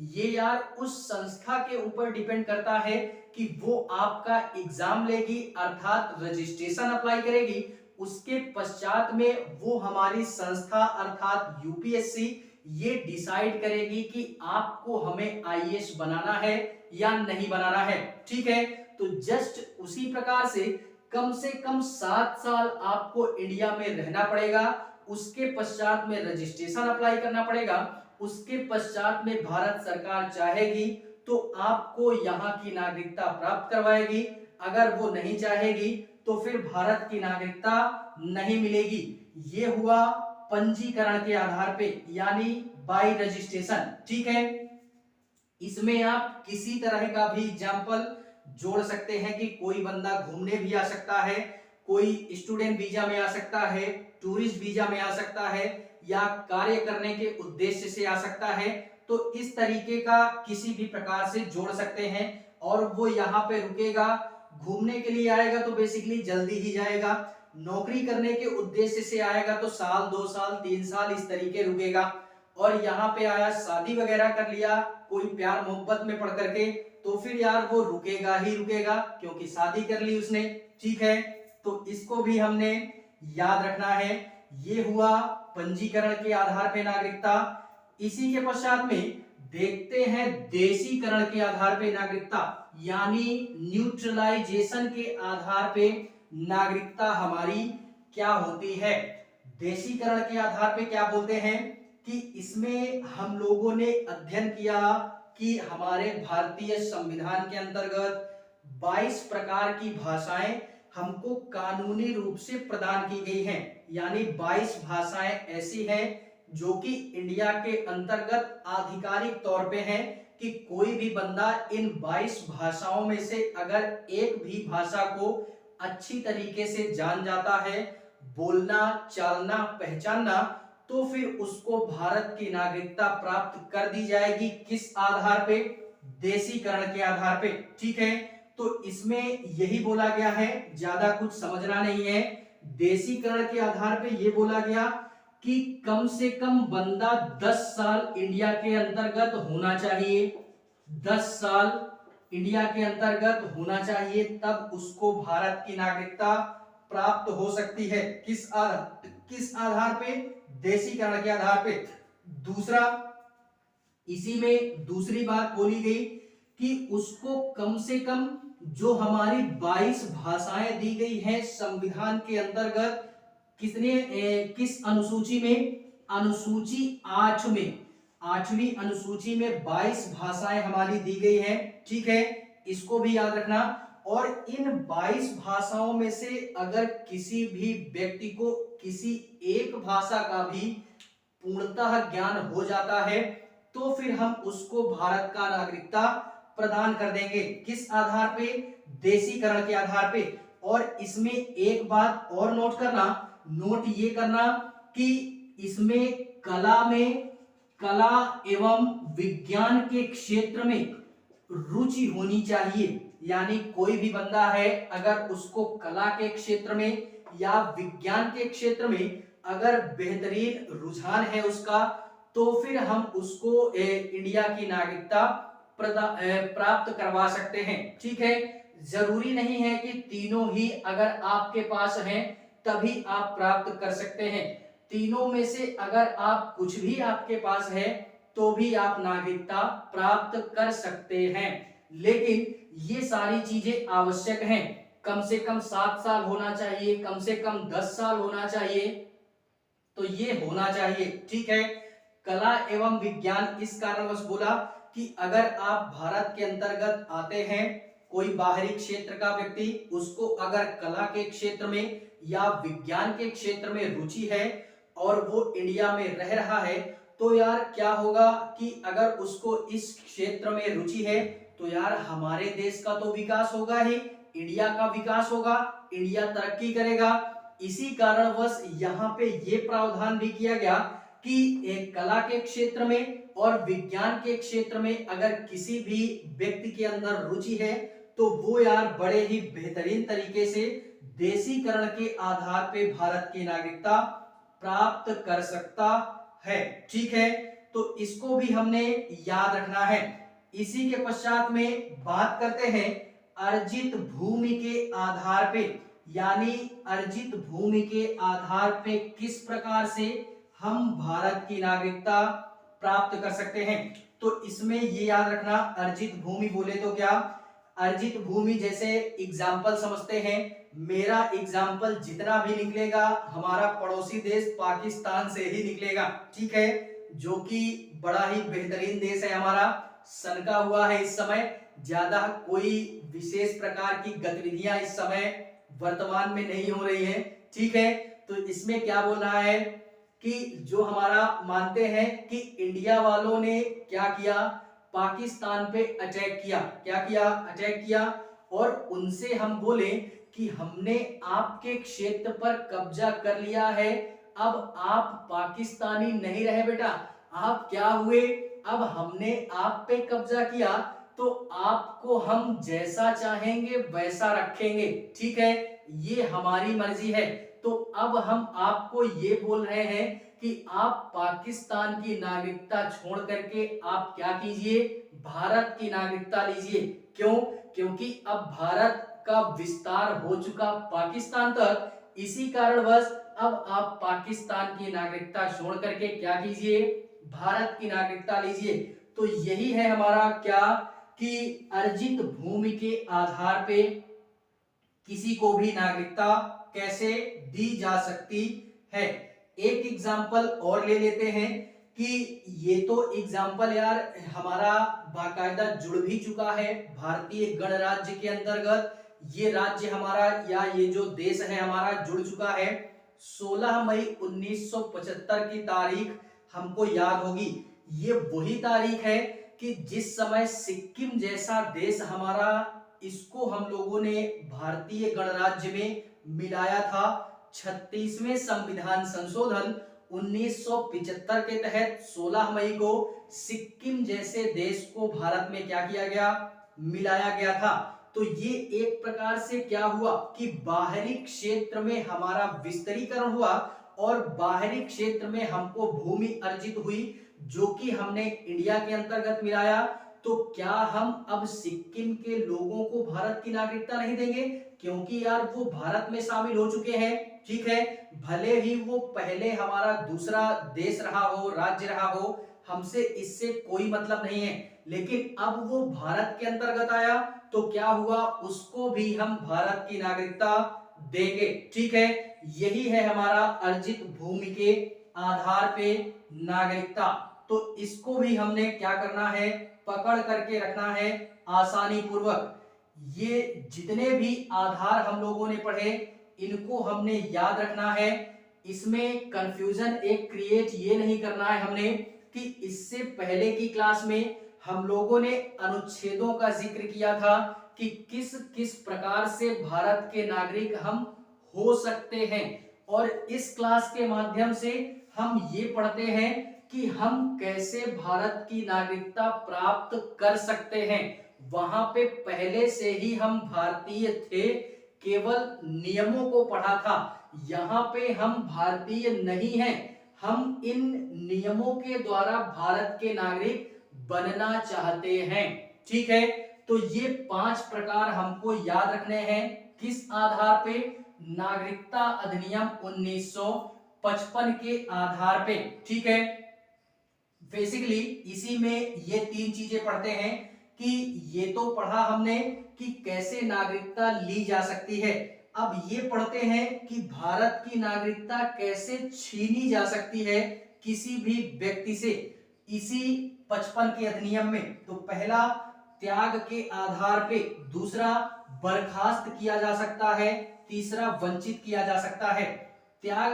ये यार उस संस्था के ऊपर डिपेंड करता है कि वो आपका एग्जाम लेगी, अर्थात रजिस्ट्रेशन अप्लाई करेगी। उसके पश्चात में वो हमारी संस्था अर्थात यूपीएससी ये डिसाइड करेगी कि आपको हमें आईएएस बनाना है या नहीं बनाना है। ठीक है, तो जस्ट उसी प्रकार से कम 7 साल आपको इंडिया में रहना पड़ेगा, उसके पश्चात में रजिस्ट्रेशन अप्लाई करना पड़ेगा, उसके पश्चात में भारत सरकार चाहेगी तो आपको यहाँ की नागरिकता प्राप्त करवाएगी, अगर वो नहीं चाहेगी तो फिर भारत की नागरिकता नहीं मिलेगी। ये हुआ पंजीकरण के आधार पे, यानी बाय रजिस्ट्रेशन। ठीक है, इसमें आप किसी तरह का भी एग्जाम्पल जोड़ सकते हैं कि कोई बंदा घूमने भी आ सकता है, कोई स्टूडेंट वीजा में आ सकता है, टूरिस्ट वीजा में आ सकता है, या कार्य करने के उद्देश्य से आ सकता है। तो इस तरीके का किसी भी प्रकार से जोड़ सकते हैं, और वो यहाँ पे रुकेगा। घूमने के लिए आएगा तो बेसिकली जल्दी ही जाएगा, नौकरी करने के उद्देश्य से आएगा तो साल, 2 साल, 3 साल इस तरीके रुकेगा। और यहाँ पे आया, शादी वगैरह कर लिया कोई प्यार मोहब्बत में पड़ करके, तो फिर यार वो रुकेगा ही रुकेगा, क्योंकि शादी कर ली उसने। ठीक है, तो इसको भी हमने याद रखना है। ये हुआ पंजीकरण के आधार पे नागरिकता। इसी के पश्चात में देखते हैं देशीकरण के आधार पे नागरिकता, यानी न्यूट्रलाइजेशन के आधार पे नागरिकता हमारी क्या होती है। देशीकरण के आधार पे क्या बोलते हैं कि इसमें हम लोगों ने अध्ययन किया कि हमारे भारतीय संविधान के अंतर्गत 22 प्रकार की भाषाएं हमको कानूनी रूप से प्रदान की गई हैं, यानी 22 भाषाएं ऐसी हैं जो कि इंडिया के अंतर्गत आधिकारिक तौर पे हैं कि कोई भी बंदा इन 22 भाषाओं में से अगर एक भी भाषा को अच्छी तरीके से जान जाता है, बोलना, चालना, पहचानना, तो फिर उसको भारत की नागरिकता प्राप्त कर दी जाएगी। किस आधार पे? देशीकरण के आधार पे। ठीक है, तो इसमें यही बोला गया है, ज्यादा कुछ समझना नहीं है। देशीकरण के आधार पे ये बोला गया कि कम से कम बंदा 10 साल इंडिया के अंतर्गत होना चाहिए, 10 साल इंडिया के अंतर्गत होना चाहिए, तब उसको भारत की नागरिकता प्राप्त हो सकती है। किस आधार पे? देशीकरण के आधार पे। दूसरा, इसी में दूसरी बात बोली गई कि उसको कम से कम जो हमारी 22 भाषाएं दी गई हैं संविधान के अंतर्गत, किस अनुसूची में? अनुसूची 8 में, 8वीं अनुसूची में 22 भाषाएं हमारी दी गई हैं। ठीक है, इसको भी याद रखना। और इन 22 भाषाओं में से अगर किसी भी व्यक्ति को किसी एक भाषा का भी पूर्णतः ज्ञान हो जाता है तो फिर हम उसको भारत का नागरिकता प्रदान कर देंगे। किस आधार पे? देशीकरण के आधार पे। और इसमें एक बात और नोट ये करना कि इसमें कला एवं विज्ञान के क्षेत्र में रुचि होनी चाहिए, यानी कोई भी बंदा है अगर उसको कला के क्षेत्र में या विज्ञान के क्षेत्र में अगर बेहतरीन रुझान है उसका, तो फिर हम उसको इंडिया की नागरिकता प्राप्त करवा सकते हैं। ठीक है, जरूरी नहीं है कि तीनों ही अगर आपके पास हैं तभी आप प्राप्त कर सकते हैं। तीनों में से अगर आप कुछ भी आपके पास है तो भी आप नागरिकता प्राप्त कर सकते हैं, लेकिन ये सारी चीजें आवश्यक हैं। कम से कम 7 साल होना चाहिए, कम से कम 10 साल होना चाहिए, तो ये होना चाहिए। ठीक है, कला एवं विज्ञान इस कारणवश बोला कि अगर आप भारत के अंतर्गत आते हैं, कोई बाहरी क्षेत्र का व्यक्ति, उसको अगर कला के क्षेत्र में या विज्ञान के क्षेत्र में रुचि है और वो इंडिया में रह रहा है, तो यार क्या होगा कि अगर उसको इस क्षेत्र में रुचि है तो यार हमारे देश का तो विकास होगा ही, इंडिया का विकास होगा, इंडिया तरक्की करेगा। इसी कारणवश यहाँ पे ये प्रावधान भी किया गया कि एक कला के क्षेत्र में और विज्ञान के क्षेत्र में अगर किसी भी व्यक्ति के अंदर रुचि है तो वो यार बड़े ही बेहतरीन तरीके से देशीकरण के आधार पे भारत की नागरिकता प्राप्त कर सकता है। ठीक है, तो इसको भी हमने याद रखना है। इसी के पश्चात में बात करते हैं अर्जित भूमि के आधार पे, यानी अर्जित भूमि के आधार पे किस प्रकार से हम भारत की नागरिकता प्राप्त कर सकते हैं। तो इसमें ये याद रखना, अर्जित भूमि बोले तो क्या, अर्जित भूमि जैसे एग्जाम्पल समझते हैं, मेरा एग्जाम्पल जितना भी निकलेगा हमारा पड़ोसी देश पाकिस्तान से ही निकलेगा, ठीक है, जो कि बड़ा ही बेहतरीन देश है हमारा, सनका हुआ है इस समय, ज्यादा कोई विशेष प्रकार की गतिविधियां इस समय वर्तमान में नहीं हो रही है, ठीक है। तो इसमें क्या बोल रहा है कि जो हमारा मानते हैं कि इंडिया वालों ने क्या किया, पाकिस्तान पे अटैक किया, क्या किया, अटैक किया, और उनसे हम बोले कि हमने आपके क्षेत्र पर कब्जा कर लिया है, अब आप पाकिस्तानी नहीं रहे बेटा, आप क्या हुए, अब हमने आप पे कब्जा किया तो आपको हम जैसा चाहेंगे वैसा रखेंगे, ठीक है, ये हमारी मर्जी है। तो अब हम आपको ये बोल रहे हैं कि आप पाकिस्तान की नागरिकता छोड़ करके आप क्या कीजिए, भारत की नागरिकता लीजिए। क्यों? क्योंकि अब भारत का विस्तार हो चुका पाकिस्तान तक, इसी कारणवश अब आप पाकिस्तान की नागरिकता छोड़ करके क्या कीजिए, भारत की नागरिकता लीजिए। तो यही है हमारा क्या कि अर्जित भूमि के आधार पे किसी को भी नागरिकता कैसे दी जा सकती है। एक एग्जाम्पल और ले लेते हैं कि ये तो एग्जाम्पल यार हमारा बाकायदा जुड़ भी चुका है भारतीय गणराज्य के अंतर्गत, ये राज्य हमारा या ये जो देश है हमारा जुड़ चुका है। 16 मई 1975 की तारीख हमको याद होगी, ये वही तारीख है कि जिस समय सिक्किम जैसा देश हमारा, इसको हम लोगों ने भारतीय गणराज्य में मिलाया था। 36वें संविधान संशोधन 1975 के तहत 16 मई को सिक्किम जैसे देश को भारत में क्या किया गया, मिलाया गया था। तो ये एक प्रकार से क्या हुआ कि बाहरी क्षेत्र में हमारा विस्तारीकरण हुआ और बाहरी क्षेत्र में हमको भूमि अर्जित हुई जो कि हमने इंडिया के अंतर्गत मिलाया। तो क्या हम अब सिक्किम के लोगों को भारत की नागरिकता नहीं देंगे, क्योंकि यार वो भारत में शामिल हो चुके हैं, ठीक है, भले ही वो पहले हमारा दूसरा देश रहा हो, राज्य रहा हो, हमसे इससे कोई मतलब नहीं है, लेकिन अब वो भारत के अंतर्गत आया तो क्या हुआ, उसको भी हम भारत की नागरिकता देंगे, ठीक है। यही है हमारा अर्जित भूमि के आधार पे नागरिकता। तो इसको भी हमने क्या करना है, पकड़ करके रखना है आसानी पूर्वक। ये जितने भी आधार हम लोगों ने पढ़े इनको हमने याद रखना है, इसमें कंफ्यूजन एक क्रिएट ये नहीं करना है हमने कि इससे पहले की क्लास में हम लोगों ने अनुच्छेदों का जिक्र किया था कि किस किस प्रकार से भारत के नागरिक हम हो सकते हैं, और इस क्लास के माध्यम से हम ये पढ़ते हैं कि हम कैसे भारत की नागरिकता प्राप्त कर सकते हैं। वहां पे पहले से ही हम भारतीय थे, केवल नियमों को पढ़ा था, यहाँ पे हम भारतीय नहीं हैं, हम इन नियमों के द्वारा भारत के नागरिक बनना चाहते हैं, ठीक है। तो ये 5 प्रकार हमको याद रखने हैं, किस आधार पे, नागरिकता अधिनियम 1955 के आधार पे, ठीक है। बेसिकली इसी में ये 3 चीजें पढ़ते हैं कि ये तो पढ़ा हमने कि कैसे नागरिकता ली जा सकती है, अब ये पढ़ते हैं कि भारत की नागरिकता कैसे छीनी जा सकती है किसी भी व्यक्ति से इसी 55 के अधिनियम में। तो पहला त्याग के आधार पे, दूसरा बर्खास्त किया जा सकता है, तीसरा वंचित किया जा सकता है। त्याग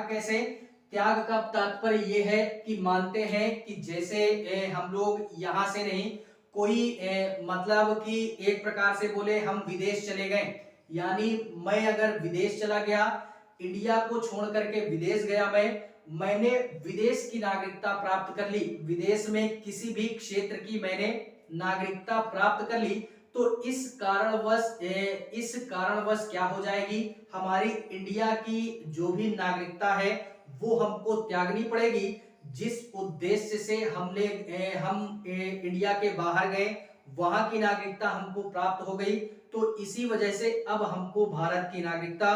कैसे, त्याग का तात्पर्य ये है कि मानते हैं कि जैसे हम लोग यहाँ से नहीं, कोई मतलब कि एक प्रकार से बोले हम विदेश चले गए, यानी मैं अगर विदेश चला गया, इंडिया को छोड़ करके विदेश गया, मैंने विदेश की नागरिकता प्राप्त कर ली, विदेश में किसी भी क्षेत्र की मैंने नागरिकता प्राप्त कर ली, तो इस कारणवश क्या हो जाएगी, हमारी इंडिया की जो भी नागरिकता है वो हमको त्यागनी पड़ेगी। जिस उद्देश्य से हम इंडिया के बाहर गए वहां की नागरिकता हमको प्राप्त हो गई, तो इसी वजह से अब हमको भारत की नागरिकता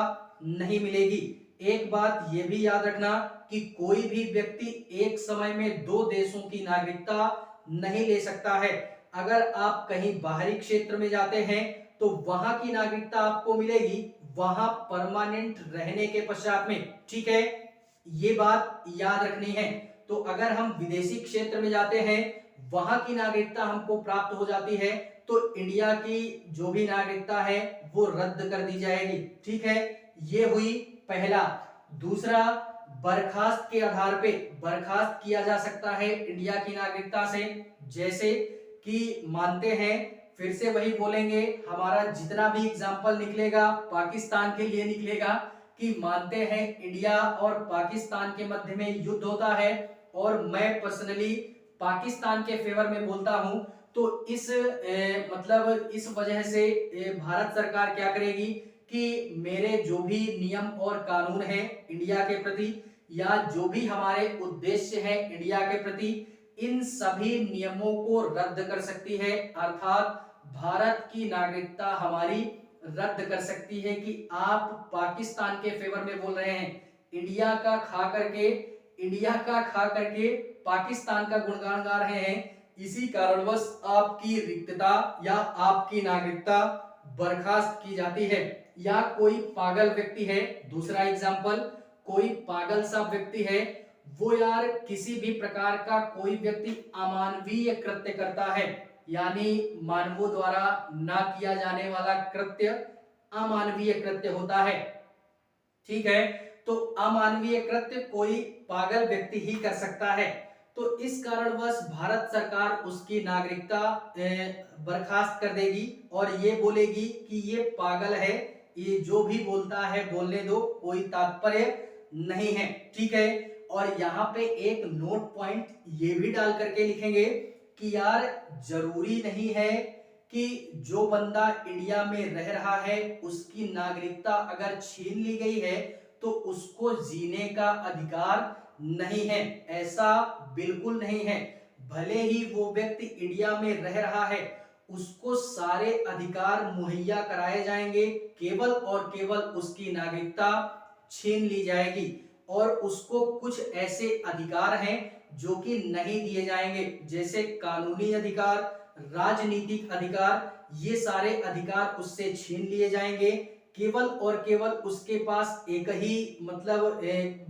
नहीं मिलेगी। एक बात ये भी याद रखना कि कोई भी व्यक्ति एक समय में दो देशों की नागरिकता नहीं ले सकता है। अगर आप कहीं बाहरी क्षेत्र में जाते हैं तो वहां की नागरिकता आपको मिलेगी वहां परमानेंट रहने के पश्चात में, ठीक है, ये बात याद रखनी है। तो अगर हम विदेशी क्षेत्र में जाते हैं वहां की नागरिकता हमको प्राप्त हो जाती है तो इंडिया की जो भी नागरिकता है वो रद्द कर दी जाएगी, ठीक है, ये हुई पहला। दूसरा, बर्खास्त के आधार पे बर्खास्त किया जा सकता है इंडिया की नागरिकता से। जैसे कि मानते हैं, फिर से वही बोलेंगे, हमारा जितना भी एग्जाम्पल निकलेगा पाकिस्तान के लिए निकलेगा कि मानते हैं इंडिया और पाकिस्तान के मध्य में युद्ध होता है और मैं पर्सनली पाकिस्तान के फेवर में बोलता हूं, तो इस मतलब इस वजह से भारत सरकार क्या करेगी कि मेरे जो भी नियम और कानून है इंडिया के प्रति या जो भी हमारे उद्देश्य है इंडिया के प्रति, इन सभी नियमों को रद्द कर सकती है। अर्थात भारत की नागरिकता हमारी रद्द कर सकती है कि आप पाकिस्तान के फेवर में बोल रहे हैं, इंडिया का खा करके पाकिस्तान का गुणगान गा रहे हैं, इसी कारणवश आपकी रिक्तता या आपकी नागरिकता बर्खास्त की जाती है। या कोई पागल व्यक्ति है, दूसरा एग्जांपल, कोई पागल सा व्यक्ति है, वो यार किसी भी प्रकार का कोई व्यक्ति अमानवीय कृत्य करता है, यानी मानवों द्वारा ना किया जाने वाला कृत्य अमानवीय कृत्य होता है, ठीक है, तो अमानवीय कृत्य कोई पागल व्यक्ति ही कर सकता है। तो इस कारणवश भारत सरकार उसकी नागरिकता बर्खास्त कर देगी और ये बोलेगी कि ये पागल है, ये जो भी बोलता है बोलने दो, कोई तात्पर्य नहीं है, ठीक है। और यहाँ पे एक नोट पॉइंट ये भी डाल करके लिखेंगे कि यार जरूरी नहीं है कि जो बंदा इंडिया में रह रहा है उसकी नागरिकता अगर छीन ली गई है तो उसको जीने का अधिकार नहीं है, ऐसा बिल्कुल नहीं है। भले ही वो व्यक्ति इंडिया में रह रहा है उसको सारे अधिकार मुहैया कराए जाएंगे, केवल और केवल उसकी नागरिकता छीन ली जाएगी और उसको कुछ ऐसे अधिकार हैं जो कि नहीं दिए जाएंगे, जैसे कानूनी अधिकार, राजनीतिक अधिकार, ये सारे अधिकार उससे छीन लिए जाएंगे। केवल और केवल उसके पास एक ही मतलब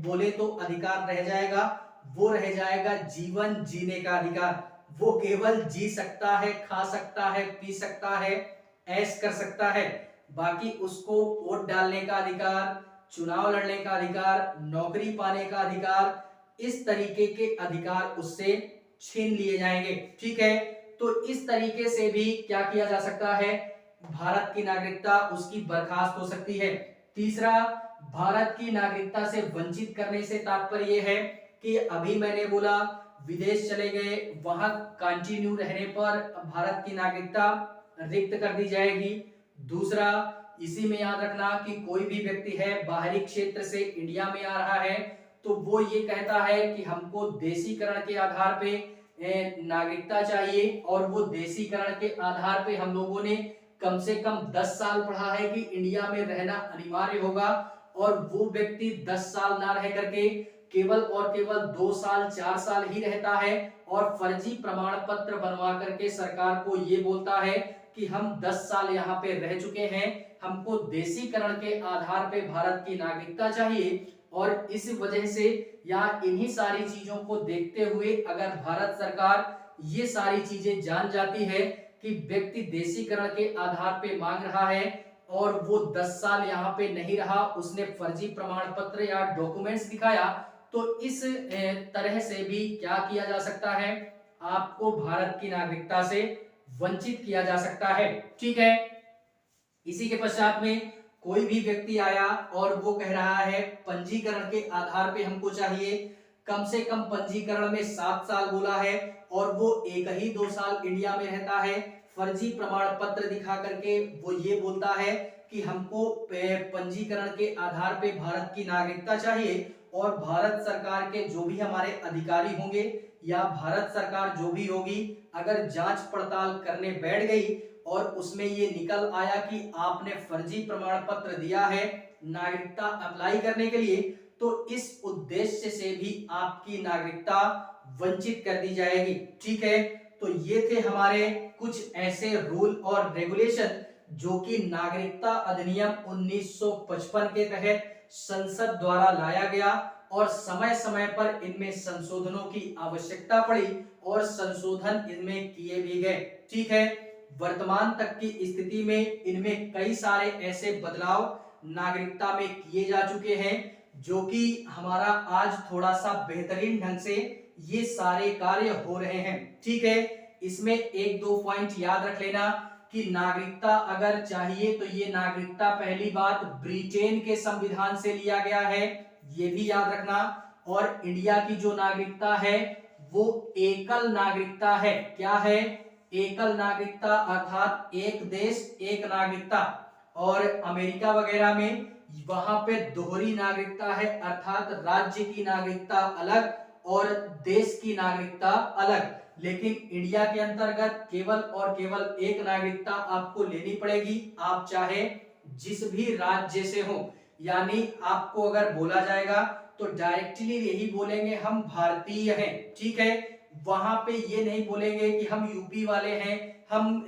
बोले तो अधिकार रह जाएगा, वो रह जाएगा जीवन जीने का अधिकार। वो केवल जी सकता है, खा सकता है, पी सकता है, ऐश कर सकता है, बाकी उसको वोट डालने का अधिकार, चुनाव लड़ने का अधिकार, नौकरी पाने का अधिकार, इस तरीके के अधिकार उससे छीन लिए जाएंगे, ठीक है। तो इस तरीके से भी क्या किया जा सकता है, भारत की नागरिकता उसकी बर्खास्त हो सकती है। तीसरा, भारत की नागरिकता से वंचित करने से तात्पर्य यह है कि अभी मैंने बोला विदेश चले गए, वहां कंटिन्यू रहने पर भारत की नागरिकता रिक्त कर दी जाएगी। दूसरा, इसी में याद रखना कि कोई भी व्यक्ति है बाहरी क्षेत्र से इंडिया में आ रहा है तो वो ये कहता है कि हमको देशीकरण के आधार पे नागरिकता चाहिए, और वो देशीकरण के आधार पे हम लोगों ने कम से कम 10 साल पढ़ा है कि इंडिया में रहना अनिवार्य होगा, और वो व्यक्ति 10 साल ना रह करके केवल और केवल 2 साल 4 साल ही रहता है और फर्जी प्रमाण पत्र बनवा करके सरकार को ये बोलता है कि हम 10 साल यहाँ पे रह चुके हैं, हमको देशीकरण के आधार पे भारत की नागरिकता चाहिए। और इस वजह से या इन्हीं सारी चीजों को देखते हुए अगर भारत सरकार ये सारी चीजें जान जाती है कि व्यक्ति देशीकरण के आधार पे मांग रहा है और वो 10 साल यहाँ पे नहीं रहा, उसने फर्जी प्रमाण पत्र या डॉक्यूमेंट्स दिखाया, तो इस तरह से भी क्या किया जा सकता है, आपको भारत की नागरिकता से वंचित किया जा सकता है, ठीक है। इसी के पश्चात में कोई भी व्यक्ति आया और वो कह रहा है पंजीकरण के आधार पे हमको चाहिए, कम से कम पंजीकरण में 7 साल बोला है और वो एक ही 2 साल इंडिया में रहता है, फर्जी प्रमाण पत्र दिखा करके वो ये बोलता है कि हमको पंजीकरण के आधार पे भारत की नागरिकता चाहिए, और भारत सरकार के जो भी हमारे अधिकारी होंगे या भारत सरकार जो भी होगी अगर जांच पड़ताल करने बैठ गई और उसमें ये निकल आया कि आपने फर्जी प्रमाण पत्र दिया है नागरिकता अप्लाई करने के लिए, तो इस उद्देश्य से भी आपकी नागरिकता वंचित कर दी जाएगी। ठीक है, तो ये थे हमारे कुछ ऐसे रूल और रेगुलेशन जो कि नागरिकता अधिनियम 1955 के तहत संसद द्वारा लाया गया और समय समय पर इनमें संशोधनों की आवश्यकता पड़ी और संशोधन इनमें किए भी गए। ठीक है, वर्तमान तक की स्थिति में इनमें कई सारे ऐसे बदलाव नागरिकता में किए जा चुके हैं जो कि हमारा आज थोड़ा सा बेहतरीन ढंग से ये सारे कार्य हो रहे हैं। ठीक है, इसमें एक दो पॉइंट याद रख लेना कि नागरिकता अगर चाहिए तो ये नागरिकता पहली बात ब्रिटेन के संविधान से लिया गया है, ये भी याद रखना। और इंडिया की जो नागरिकता है वो एकल नागरिकता है। क्या है? एकल नागरिकता, अर्थात एक देश एक नागरिकता। और अमेरिका वगैरह में वहां पे दोहरी नागरिकता है, अर्थात राज्य की नागरिकता अलग और देश की नागरिकता अलग। लेकिन इंडिया के अंतर्गत केवल और केवल एक नागरिकता आपको लेनी पड़ेगी, आप चाहे जिस भी राज्य से हो। यानी आपको अगर बोला जाएगा तो डायरेक्टली यही बोलेंगे हम भारतीय हैं। ठीक है, वहां पे ये नहीं बोलेंगे कि हम यूपी वाले हैं, हम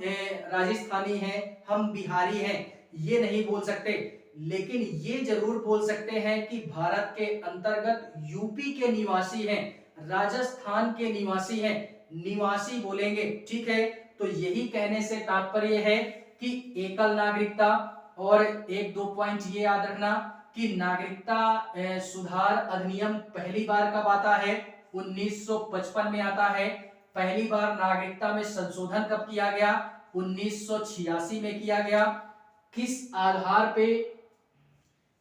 राजस्थानी हैं, हम बिहारी हैं, ये नहीं बोल सकते। लेकिन ये जरूर बोल सकते हैं कि भारत के अंतर्गत यूपी के निवासी हैं, राजस्थान के निवासी हैं, निवासी बोलेंगे। ठीक है, तो यही कहने से तात्पर्य है कि एकल नागरिकता। और एक दो पॉइंट ये याद रखना कि नागरिकता सुधार अधिनियम पहली बार कब आता है? 1955 में आता है। पहली बार नागरिकता में संशोधन कब किया गया? 1986 में किया गया। किस आधार पे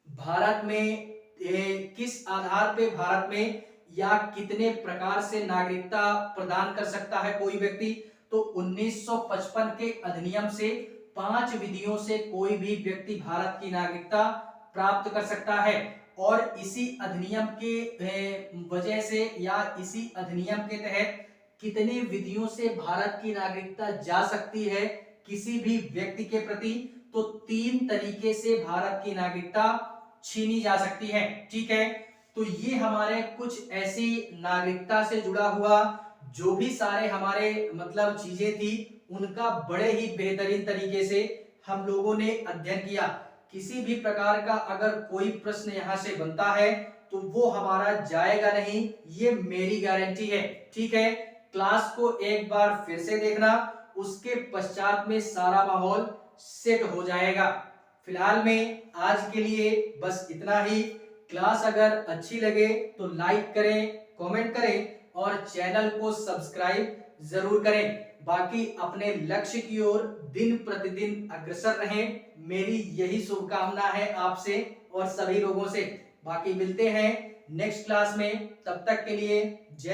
भारत में भारत में या कितने प्रकार से नागरिकता प्रदान कर सकता है कोई व्यक्ति? तो 1955 के अधिनियम से 5 विधियों से कोई भी व्यक्ति भारत की नागरिकता प्राप्त कर सकता है। और इसी अधिनियम के वजह से या इसी अधिनियम के तहत कितने विधियों से भारत की नागरिकता जा सकती है किसी भी व्यक्ति के प्रति? तो 3 तरीके से भारत की नागरिकता छीनी जा सकती है। ठीक है, तो ये हमारे कुछ ऐसी नागरिकता से जुड़ा हुआ जो भी सारे हमारे मतलब चीजें थी उनका बड़े ही बेहतरीन तरीके से हम लोगों ने अध्ययन किया। किसी भी प्रकार का अगर कोई प्रश्न यहाँ से बनता है तो वो हमारा जाएगा नहीं, ये मेरी गारंटी है। ठीक है, क्लास को एक बार फिर से देखना, उसके पश्चात में सारा माहौल सेट हो जाएगा। फिलहाल में आज के लिए बस इतना ही। क्लास अगर अच्छी लगे तो लाइक करें, कमेंट करें और चैनल को सब्सक्राइब जरूर करें। बाकी अपने लक्ष्य की ओर दिन प्रतिदिन अग्रसर रहें, मेरी यही शुभकामना है आपसे और सभी लोगों से। बाकी मिलते हैं नेक्स्ट क्लास में, तब तक के लिए जय